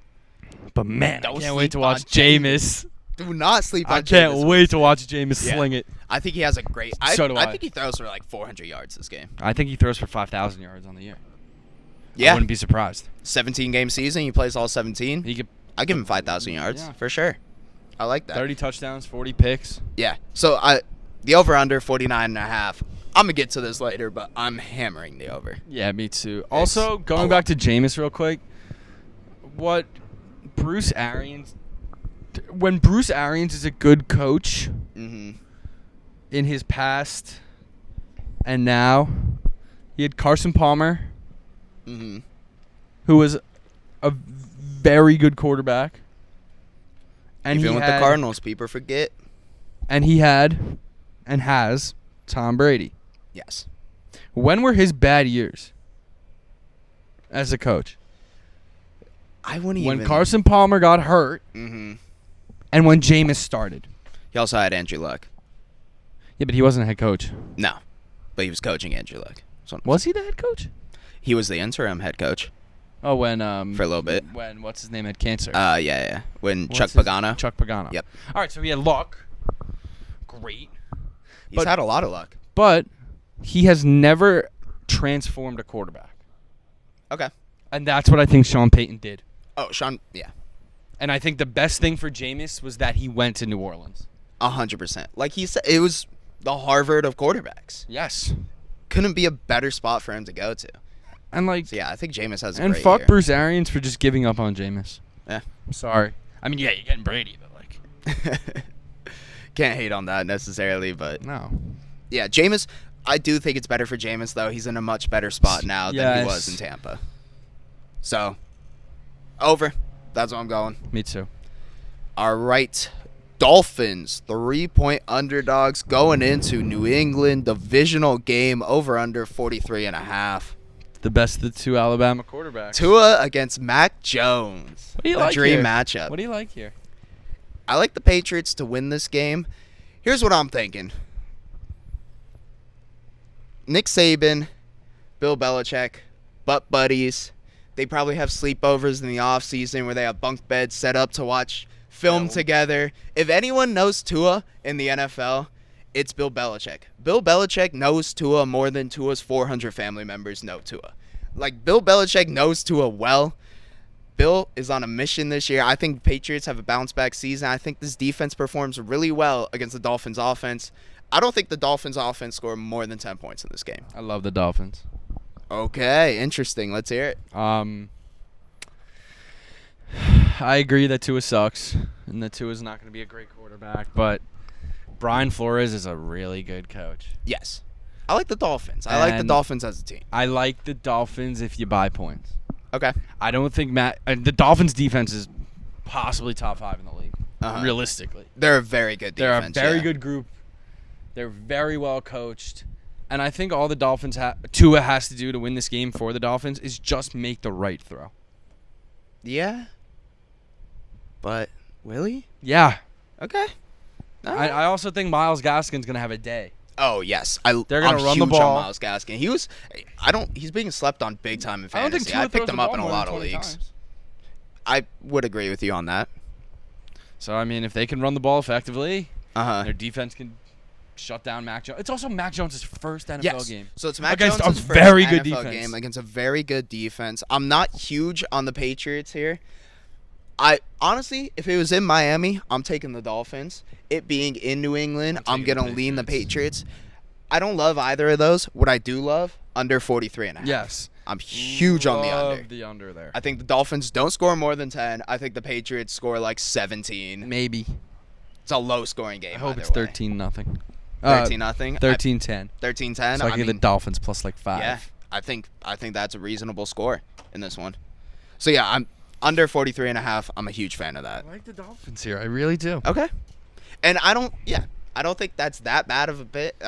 But man, I Don't can't sleep wait to on watch Jameis. Do not sleep on I can't Jameis. wait to watch Jameis Yeah. sling it. I think he has a great. So do I. think he throws for like 400 yards this game. I think he throws for 5,000 yards on the year. I Yeah. wouldn't be surprised. 17 game season. He plays all 17. He could I give him 5,000 yards Yeah. for sure. I like that. 30 touchdowns, 40 picks. Yeah. So the over under 49.5. I'm gonna get to this later, but I'm hammering the over. Yeah, me too. Also, a going back to Jameis real quick, what Bruce Arians, when Bruce Arians is a good coach Mm-hmm. in his past and now, he had Carson Palmer, Mm-hmm. who was a very good quarterback. And Even he with had, the Cardinals, people forget. And he had and has Tom Brady. Yes. When were his bad years as a coach? I wouldn't When even. Carson Palmer got hurt Mm-hmm. and when Jameis started. He also had Andrew Luck. Yeah, but he wasn't a head coach. No, but he was coaching Andrew Luck. Was he the head coach? He was the interim head coach Oh, when for a little bit. when what's his name had cancer. Yeah. When What's Chuck his- Pagano. Chuck Pagano. Yep. All right, so he had luck. Great. He's but- had a lot of luck. But he has never transformed a quarterback. Okay. And that's what I think Sean Payton did. Oh, Sean. Yeah. And I think the best thing for Jameis was that he went to New Orleans. 100%. Like he said, it was the Harvard of quarterbacks. Yes. Couldn't be a better spot for him to go to. And like So yeah, I think Jameis has a and great fuck year. Bruce Arians for just giving up on Jameis. Yeah. I'm sorry. I mean, yeah, you're getting Brady, but like Can't hate on that necessarily, but no. yeah, Jameis. I do think it's better for Jameis though. He's in a much better spot now than he Yes. was in Tampa. So, over. That's what I'm going. Me too. All right. Dolphins, 3-point underdogs going into New England divisional game over under 43.5. The best of the two Alabama quarterbacks. Tua against Mac Jones. What do you a like dream here? matchup. What do you like here? I like the Patriots to win this game. Here's what I'm thinking. Nick Saban, Bill Belichick, butt buddies. They probably have sleepovers in the offseason where they have bunk beds set up to watch film together. If anyone knows Tua in the NFL, it's Bill Belichick. Bill Belichick knows Tua more than Tua's 400 family members know Tua. Like, Bill Belichick knows Tua well. Bill is on a mission this year. I think Patriots have a bounce-back season. I think this defense performs really well against the Dolphins' offense. I don't think the Dolphins' offense score more than 10 points in this game. I love the Dolphins. Okay, interesting. Let's hear it. I agree that Tua sucks and that Tua's not going to be a great quarterback, but Brian Flores is a really good coach. Yes. I like the Dolphins. I like the And Dolphins as a team. I like the Dolphins if you buy points. Okay. I don't think the Dolphins defense is possibly top 5 in the league, Uh-huh. realistically. They're a very good defense. They're a very good group. They're very well coached. And I think all the Dolphins Tua has to do to win this game for the Dolphins is just make the right throw. Yeah. But, will he? Yeah. Okay. I also think Myles Gaskin's going to have a day. Oh, yes. They're gonna I'm run the huge ball. on Myles Gaskin. He's being slept on big time in I don't fantasy. think Tua picked throws him the up ball in a more than lot of 20 leagues. times. I would agree with you on that. So, I mean, if they can run the ball effectively, Uh-huh. their defense can shut down Mac Jones. It's also Mac Jones' first NFL Yes. game. So it's Mac Against Jones' a first very good NFL defense. game against a very good defense. I'm not huge on the Patriots here. I honestly, if it was in Miami, I'm taking the Dolphins. It being in New England, I'm taking going the to lean the Patriots. I don't love either of those. What I do love, under 43.5. Yes. I'm huge on the under. Love the under there. I think the Dolphins don't score more than 10. I think the Patriots score like 17. Maybe. It's a low-scoring game. I hope it's either way. 13-0. 13-0. 13-10. 13-10. So I give the Dolphins plus like 5. Yeah, I think that's a reasonable score in this one. So yeah, I'm under 43.5. I'm a huge fan of that. I like the Dolphins here. I really do. Okay. And I don't think that's that bad of a bit.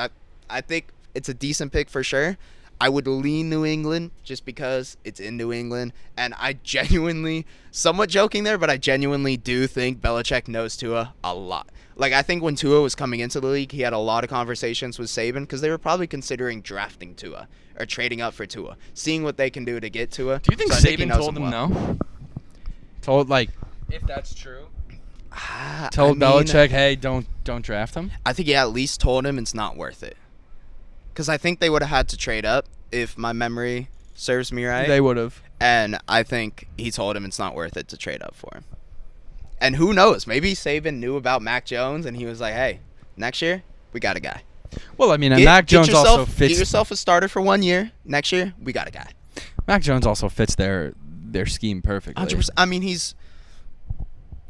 I think it's a decent pick for sure. I would lean New England just because it's in New England. And I genuinely, somewhat joking there, but I genuinely do think Belichick knows Tua a lot. Like, I think when Tua was coming into the league, he had a lot of conversations with Saban because they were probably considering drafting Tua or trading up for Tua, seeing what they can do to get Tua. Do you think So I think he Saban knows told him him well. no? Told, like, if that's true, I told mean, Belichick, hey, don't draft him? I think he at least told him it's not worth it. Because I think they would have had to trade up if my memory serves me right. They would have. And I think he told him it's not worth it to trade up for him. And who knows? Maybe Saban knew about Mac Jones and he was like, hey, next year, we got a guy. Well, I mean, and Mac Jones also fits. Get yourself a starter for 1 year. Next year, we got a guy. Mac Jones also fits their scheme perfectly. 100%. I mean, he's...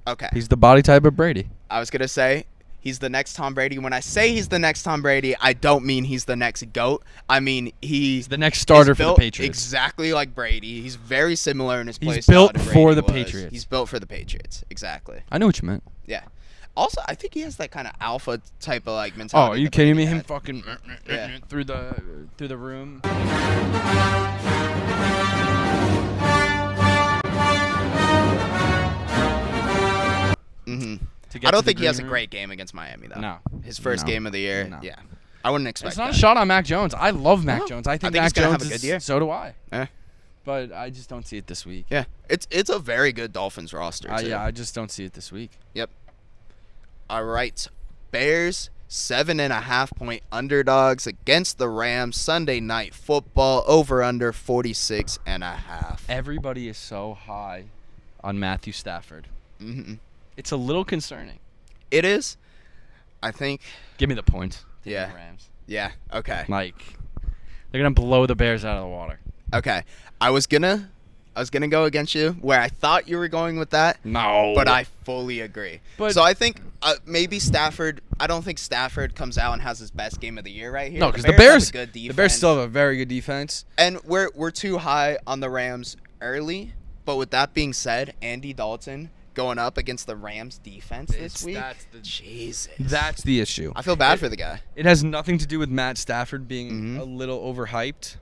Okay. He's the body type of Brady. I was going to say, he's the next Tom Brady. When I say he's the next Tom Brady, I don't mean he's the next GOAT. I mean, he's the next starter for the built Patriots. Exactly like Brady. He's very similar in his play He's style built to for Brady the was. Patriots. He's built for the Patriots. Exactly. I know what you meant. Yeah. Also, I think he has that kind of alpha type of like Oh, mentality. are you that kidding Brady me? Him had. fucking Yeah. through the room. Mm-hmm. To get I to don't the think he has a green room? great game against Miami though. No. His first No. game of the year. No. Yeah. I wouldn't expect It's not that. a shot on Mac Jones. I love Mac No. Jones. I think he's Mac gonna Jones have a is, good year. So do I. Yeah. But I just don't see it this week. Yeah. It's a very good Dolphins roster too. Yeah, I just don't see it this week. Yep. All right. Bears 7.5-point underdogs against the Rams. Sunday night football over under 46.5. Everybody is so high on Matthew Stafford. Mm-hmm. It's a little concerning. It is. I think. Give me the points. Take Yeah. the Rams. Yeah. Okay. Like, they're gonna blow the Bears out of the water. Okay. I was gonna go against you where I thought you were going with that. No. But I fully agree. But- so I think maybe Stafford. I don't think Stafford comes out and has his best game of the year right here. No, because have the a good defense. Bears still have a very good defense. And we're too high on the Rams early. But with that being said, Andy Dalton going up against the Rams defense this week. Jesus. That's the issue. I feel bad for the guy. It has nothing to do with Matt Stafford being Mhm. a little overhyped.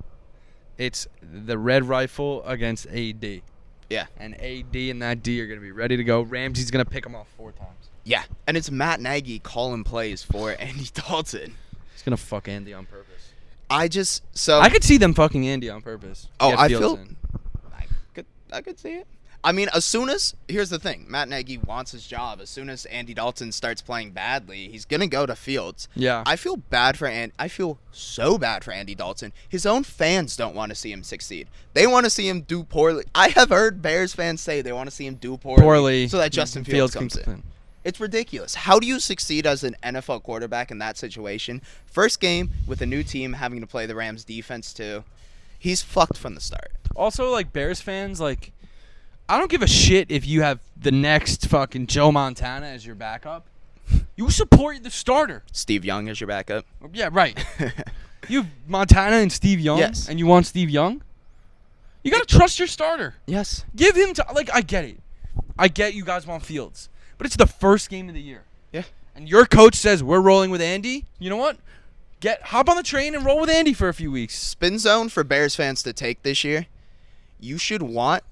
It's the red rifle against AD. Yeah. And AD and that D are going to be ready to go. Ramsey's going to pick them off 4 times. Yeah. And it's Matt Nagy calling plays for Andy Dalton. He's going to fuck Andy on purpose. I could see them fucking Andy on purpose. Oh, Get I Fields feel in. I could see it. I mean, here's the thing, Matt Nagy wants his job. As soon as Andy Dalton starts playing badly, he's gonna go to Fields. Yeah. I feel so bad for Andy Dalton. His own fans don't want to see him succeed. They want to see him do poorly. I have heard Bears fans say they want to see him do poorly so that Justin Fields comes in. It's ridiculous. How do you succeed as an NFL quarterback in that situation? First game with a new team having to play the Rams defense too. He's fucked from the start. Also, like, Bears fans, like, I don't give a shit if you have the next fucking Joe Montana as your backup. You support the starter. Steve Young as your backup. Yeah, right. You have Montana and Steve Young, Yes. and you want Steve Young? You got to trust your starter. Yes. Give him to, like, I get it. I get you guys want Fields. But it's the first game of the year. Yeah. And your coach says we're rolling with Andy. You know what? Hop on the train and roll with Andy for a few weeks. Spin zone for Bears fans to take this year. You should want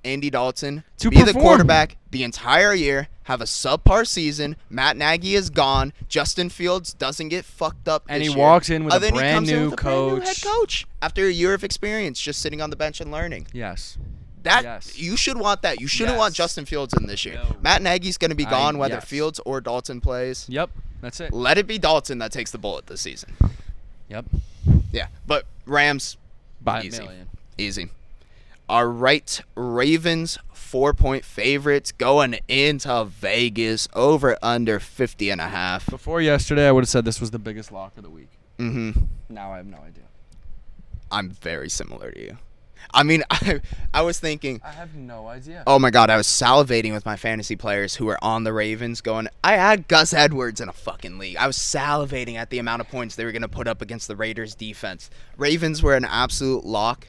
Andy Dalton to be the perform. quarterback the entire year, have a subpar season. Matt Nagy is gone. Justin Fields doesn't get fucked up And this he year. walks in with a Then he brand comes in new with a brand new head coach. coach after a year of experience just sitting on the bench and learning. Yes. That you should want that. You shouldn't want Yes. Justin Fields in this year. No. Matt Nagy's going to be gone whether yes. Fields or Dalton plays. Yep. That's it. Let it be Dalton that takes the bullet this season. Yep. Yeah, but Rams, By a easy. million. Easy. All right, Ravens 4-point favorites going into Vegas over under 50.5. Before yesterday, I would have said this was the biggest lock of the week. Mm-hmm. Now I have no idea. I'm very similar to you. I mean, I was thinking, I have no idea. oh my God, I was salivating with my fantasy players who were on the Ravens going, I had Gus Edwards in a fucking league. I was salivating at the amount of points they were going to put up against the Raiders defense. Ravens were an absolute lock.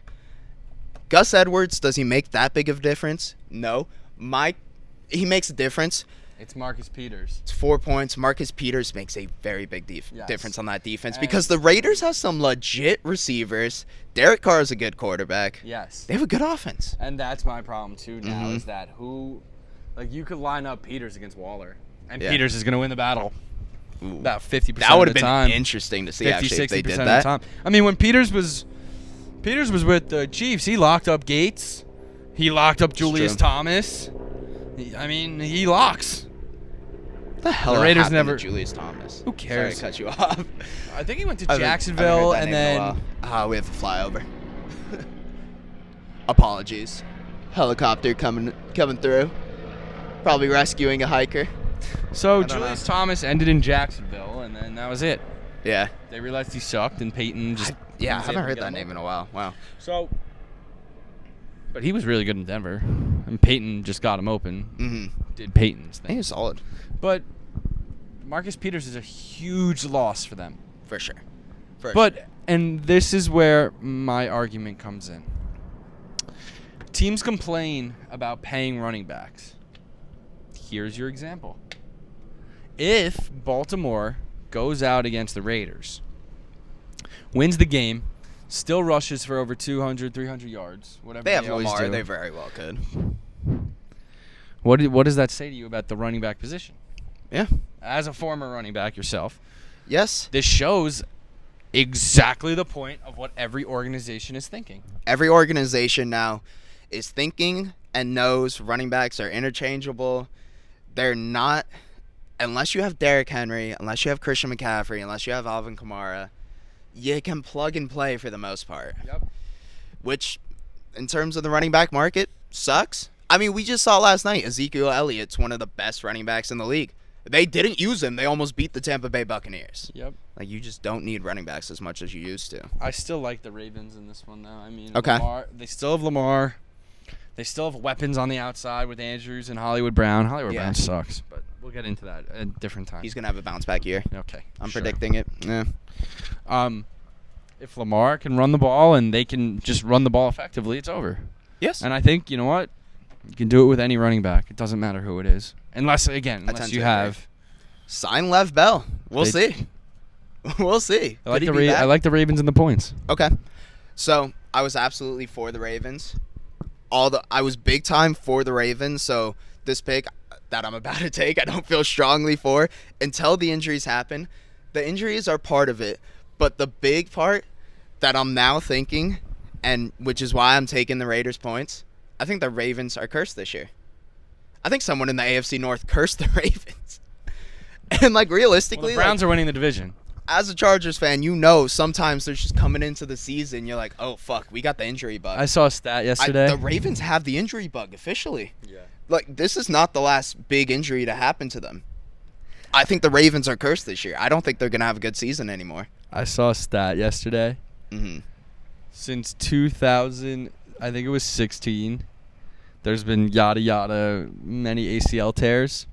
Gus Edwards, does he make that big of a difference? No. He makes a difference. It's Marcus Peters. It's 4 points. Marcus Peters makes a very big Yes. difference on that defense And because the Raiders have some legit receivers. Derek Carr is a good quarterback. Yes. They have a good offense. And that's my problem too now Mhm. is that you could line up Peters against Waller, and Yeah. Peters is going to win the battle Ooh. about 50% That would of have the been time. interesting to see 50, actually if they 60% did of that. the time. I mean, when Peters was with the Chiefs, he locked up Gates. He locked up Julius true. Thomas. He locks. What the hell The Raiders happened never- to Julius Thomas? Who cares? Sorry to cut you off. I think he went to I haven't Jacksonville heard that and name in a then while. We have a flyover. Apologies. Helicopter coming through. Probably rescuing a hiker. so don't Julius know. Thomas ended in Jacksonville, and then that was it. Yeah. They realized he sucked, and Peyton just I was able haven't to heard get that him name open. in a while. Wow. So, but he was really good in Denver, and Peyton just got him open. Mm-hmm. Did Peyton's I think thing, he's solid. but Marcus Peters is a huge loss for them. For sure. For sure. But and this is where my argument comes in. Teams complain about paying running backs. Here's your example. If Baltimore goes out against the Raiders, wins the game, still rushes for over 200, 300 yards, whatever they have always Lamar. do. They very well could. What does that say to you about the running back position? Yeah. As a former running back yourself, Yes. this shows exactly the point of what every organization is thinking. Every organization now is thinking and knows running backs are interchangeable. They're not, unless you have Derrick Henry, unless you have Christian McCaffrey, unless you have Alvin Kamara, you can plug and play for the most part. Yep. Which, in terms of the running back market, sucks. I mean, we just saw last night Ezekiel Elliott's one of the best running backs in the league. They didn't use him. They almost beat the Tampa Bay Buccaneers. Yep. Like, you just don't need running backs as much as you used to. I still like the Ravens in this one, though. I mean, Okay. They still have Lamar. They still have weapons on the outside with Andrews and Hollywood Brown. Hollywood Yeah. Brown sucks, but we'll get into that at a different time. He's going to have a bounce back year. okay. I'm sure. predicting it. Yeah. If Lamar can run the ball and they can just run the ball effectively, it's over. Yes. And I think, you know what? You can do it with any running back. It doesn't matter who it is. Unless tend you to have. Sign Lev Bell. We'll They- see. We'll see. I like, Could he the be back? I like the Ravens and the points. Okay. So, I was absolutely for the Ravens. I was big time for the Ravens, so this pick that I'm about to take, I don't feel strongly for until the injuries happen. The injuries are part of it, but the big part that I'm now thinking, and which is why I'm taking the Raiders points, I think the Ravens are cursed this year. I think someone in the AFC North cursed the Ravens. And like Well, realistically, the Browns are winning the division. as a Chargers fan, you know sometimes they're just coming into the season. You're like, oh, fuck, we got the injury bug. I saw a stat yesterday. The Ravens have the injury bug officially. Yeah. Like, this is not the last big injury to happen to them. I think the Ravens are cursed this year. I don't think they're going to have a good season anymore. I saw a stat yesterday. Mm-hmm. Since 2000, I think it was 16, there's been yada yada many ACL tears.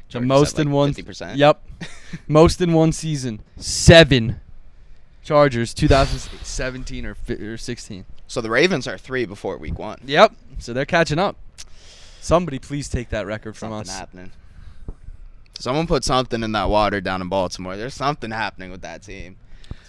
The Chargers most at, in like, one. 50%. Yep. Most in one season. 7 Chargers, 2017 or 16. So the Ravens are 3 before week 1. Yep. So they're catching up. Somebody please take that record from Something us. happening. Someone put something in that water down in Baltimore. There's something happening with that team.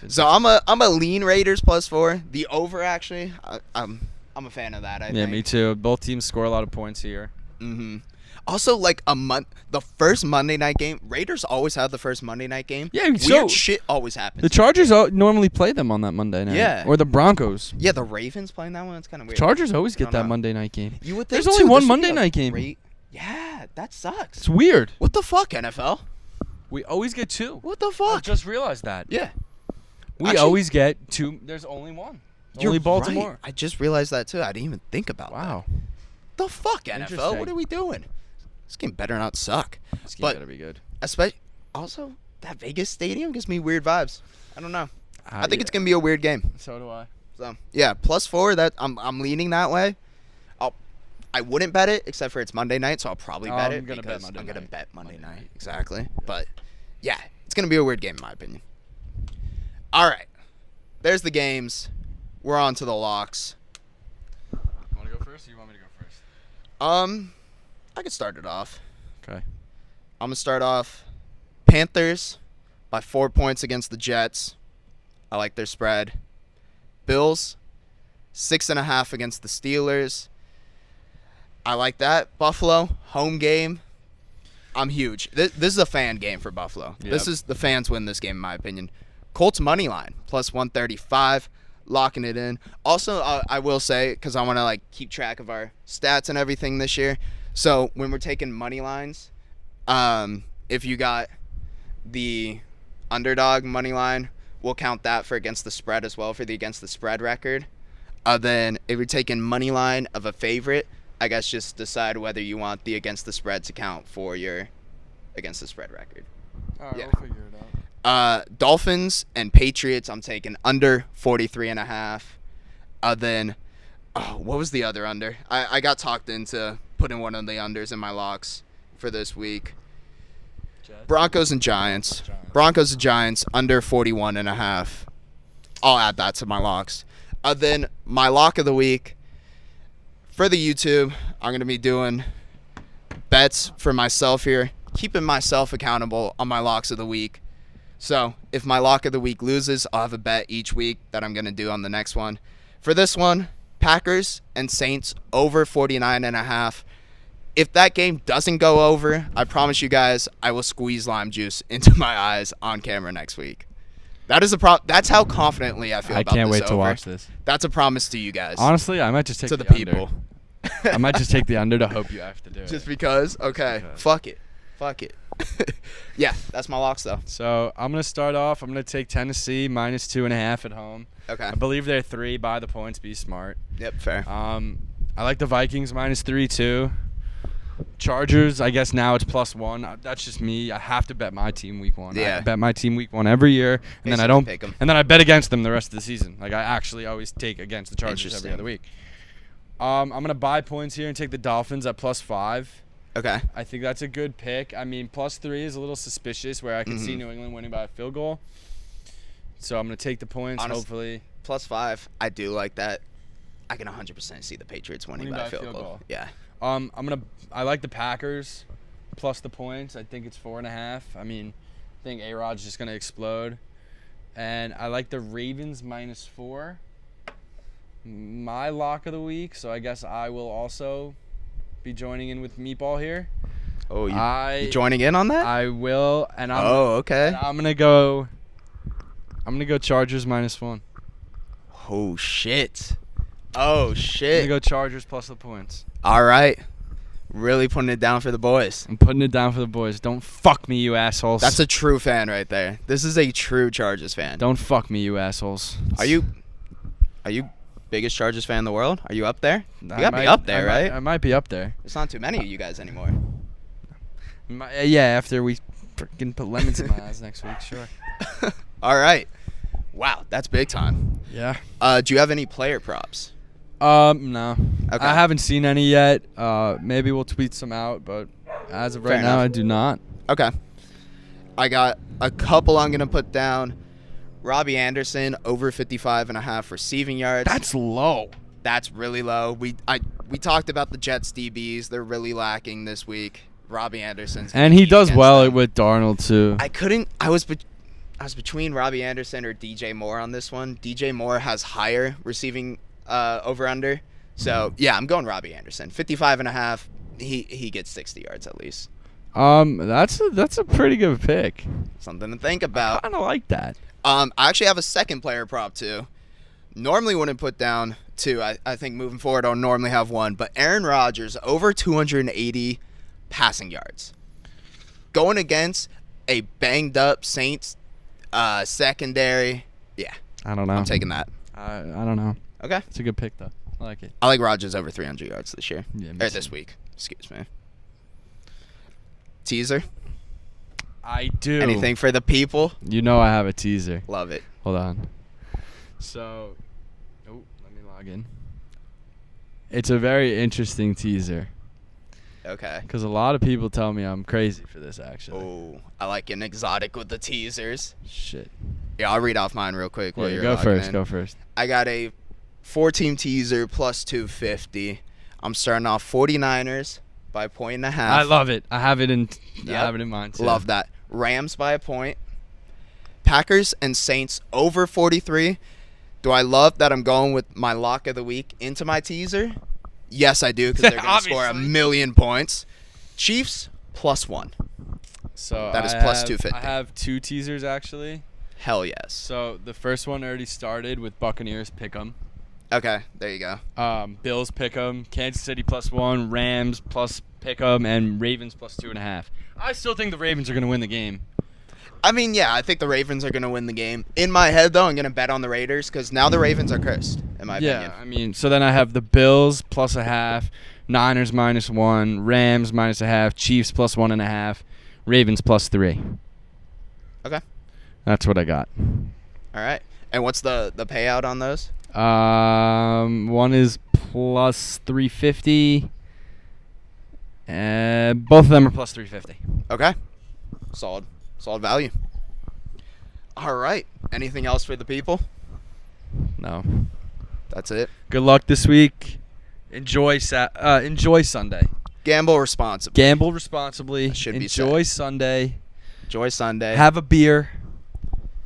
So I'm a lean Raiders +4. The over, actually, I'm a fan of that. I Yeah, think. me too. Both teams score a lot of points here. Mm-hmm. Also, like the first Monday night game, Raiders always have the first Monday night game. Yeah, Weird so shit always happens. the Chargers normally play them on that Monday night. Yeah. Or the Broncos. Yeah, the Ravens playing that one. It's kind of weird. Chargers always I get don't that know. Monday night game. You would think There's only too, one this would be Monday a night game. Yeah, that sucks. It's weird. What the fuck, NFL? We always get 2. What the I fuck? just realized that. Yeah. We Actually- always get 2. There's only one. You're Only Baltimore. right. I just realized that too. I didn't even think about Wow. that. The fuck, NFL? Interesting. What are we doing? This game better not suck. This game But- better be good. Especially, also, that Vegas stadium gives me weird vibes. I don't know. I think it's going to be a weird game. So do I. So yeah, +4. That I'm leaning that way. I wouldn't bet it except for it's Monday night, so I'll probably bet it because I'm gonna bet Monday night. Exactly. But yeah, it's gonna be a weird game in my opinion. All right, there's the games. We're on to the locks. You want to go first, or you want me to go first? I could start it off. Okay. I'm gonna start off. Panthers by 4 points against the Jets. I like their spread. Bills 6.5 against the Steelers. I like that. Buffalo home game. I'm huge. This is a fan game for Buffalo. Yep. This is the fans win this game in my opinion. Colts money line +135, locking it in. Also, I will say because I want to keep track of our stats and everything this year. So when we're taking money lines, if you got the underdog money line, we'll count that for against the spread as well for the against the spread record. Then if you're taking money line of a favorite, I guess just decide whether you want the against the spread to count for your against the spread record. All right, Yeah. we'll figure it out. Dolphins and Patriots, I'm taking under 43.5. Then, what was the other under? I got talked into putting one of the unders in my locks for this week. Broncos and Giants. Broncos and Giants under 41.5. I'll add that to my locks. Then my lock of the week. For the YouTube, I'm going to be doing bets for myself here, keeping myself accountable on my locks of the week. So if my lock of the week loses, I'll have a bet each week that I'm going to do on the next one. For this one, Packers and Saints over 49.5. If that game doesn't go over, I promise you guys I will squeeze lime juice into my eyes on camera next week. That is That's how confidently I feel I about this can't wait to over. watch this. That's a promise to you guys. Honestly, I might just take to the under. people. I might just take the under to hope you have to do it. Just because? Okay. because. Fuck it. Yeah, that's my locks though. So I'm gonna start off. I'm gonna take Tennessee -2.5 at home. Okay. I believe they're 3 by the points. Be smart. Yep, fair. I like the Vikings -3 too. Chargers, I guess now it's +1. That's just me. I have to bet my team week 1. Yeah. I bet my team week 1 every year, and then I Basically don't pick 'em. and then I bet against them the rest of the season. I actually always take against the Chargers every Interesting. other week. I'm gonna buy points here and take the Dolphins at +5. Okay. I think that's a good pick. I mean, +3 is a little suspicious where I can see New England winning by a field goal. So I'm going to take the points, hopefully. +5. I do like that. I can 100% see the Patriots winning by a field goal. Yeah. I like the Packers plus the points. I think it's 4.5. I mean, I think A-Rod's just going to explode. And I like the Ravens -4. My lock of the week, so I guess I will also be joining in with Meatball here. Oh, you joining in on that? I will, and okay. I'm gonna go Chargers -1. Oh shit. I'm gonna go Chargers plus the points. All right. Really putting it down for the boys. I'm putting it down for the boys. Don't fuck me, you assholes. That's a true fan right there. This is a true Chargers fan. Don't fuck me, you assholes. Are you biggest Chargers fan in the world? Are you up there? You gotta be up there, right? I might be up there. There's not too many of you guys anymore. Yeah, after we freaking put lemons in my eyes next week, sure. All right. Wow, that's big time. Yeah. Do you have any player props? No. Okay. I haven't seen any yet. Maybe we'll tweet some out, but as of right now, enough. I do not. Okay. I got a couple I'm gonna put down. Robbie Anderson over 55.5 receiving yards. That's low. That's really low. We talked about the Jets DBs. They're really lacking this week. Robbie Anderson's And he does against well them. with Darnold too. I was between Robbie Anderson or DJ Moore on this one. DJ Moore has higher receiving over under. So yeah, I'm going Robbie Anderson. 55.5. He gets 60 yards at least. That's a pretty good pick. Something to think about. I kind of like that. I actually have a second player prop too. Normally wouldn't put down two. I think moving forward I'll normally have one. But Aaron Rodgers over 280 passing yards. Going against a banged up Saints secondary. Yeah. I don't know. I'm taking that. I don't know. Okay. It's a good pick though. I like it. I like Rodgers over 300 yards this year. Yeah, me Or too. this week. Excuse me. Teaser. I do. Anything for the people? You know I have a teaser. Love it. Hold on. So, noggin. It's a very interesting teaser. Okay. Because a lot of people tell me I'm crazy for this, actually. Oh, I like an exotic with the teasers. Shit. Yeah, I'll read off mine real quick while Yeah, you're go logging first. in. Go first. I got a 4-team teaser plus 250. I'm starting off 49ers by 1.5. I love it. I have it in. Yep. I have it in mind too. Love that. Rams by a point. Packers and Saints over 43. Do I love that I'm going with my lock of the week into my teaser? Yes, I do, because they're going to score a Obviously. million points. Chiefs plus 1. So That is I plus have- 250. I have 2 teasers actually. Hell yes. So the first one already started with Buccaneers pick'em. Okay, there you go. Bills pick'em, Kansas City plus 1, Rams plus pick'em, and Ravens plus 2.5. I still think the Ravens are going to win the game. I mean, yeah, I think the Ravens are going to win the game. In my head, though, I'm going to bet on the Raiders because now the Ravens are cursed, in my Yeah, opinion. I mean, so then I have the Bills plus 0.5, Niners minus 1, Rams minus 0.5, Chiefs plus 1.5, Ravens plus 3. Okay. That's what I got. All right. And what's the payout on those? One is plus 350. Both of them are plus 350. Okay. Solid value. All right. Anything else for the people? No. That's it. Good luck this week. Enjoy Sunday. Gamble responsibly. Gamble responsibly. That should be Enjoy said. Sunday. Enjoy Sunday. Have a beer.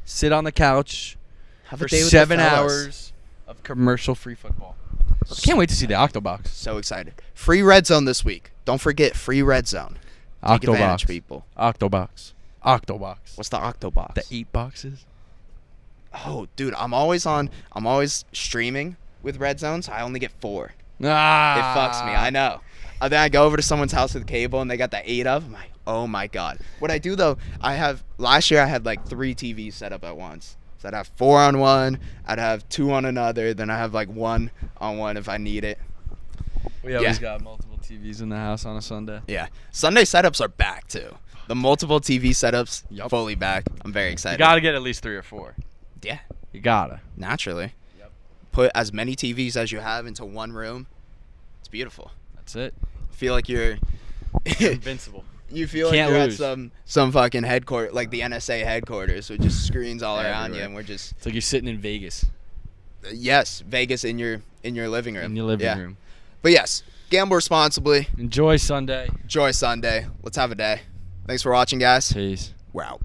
Sit on the couch Have for a day with 7 the fellas. hours of commercial-free football. I can't wait to see the Octobox. So excited. Free Red Zone this week. Don't forget, free Red Zone. Take advantage, Octobox. people. Octobox. Octobox. What's the Octobox? The 8 boxes? Oh, dude, I'm always streaming with Red Zones. I only get 4. Ah. It fucks me. I know. Then I go over to someone's house with cable and they got the 8 of. I'm like, oh my god. What I do though, last year I had like 3 TVs set up at once. So I'd have 4 on one, I'd have 2 on another, then I have like 1 on one if I need it. We always Yeah. got multiple TVs in the house on a Sunday. Yeah. Sunday setups are back too. The multiple TV setups Yup. fully back. I'm very You excited. gotta get at least 3 or 4. Yeah. You gotta. Naturally. Yep. Put as many TVs as you have into one room. It's beautiful. That's it. Feel like you're Invincible. You feel like Can't you're lose. at some fucking headquarters, like the NSA headquarters, with just screens all around you, Everywhere. and we're just It's like you're sitting in Vegas. yes, Vegas in your living room. In your living Yeah. room. But yes, gamble responsibly. Enjoy Sunday. Enjoy Sunday. Let's have a day. Thanks for watching, guys. Peace. We're out.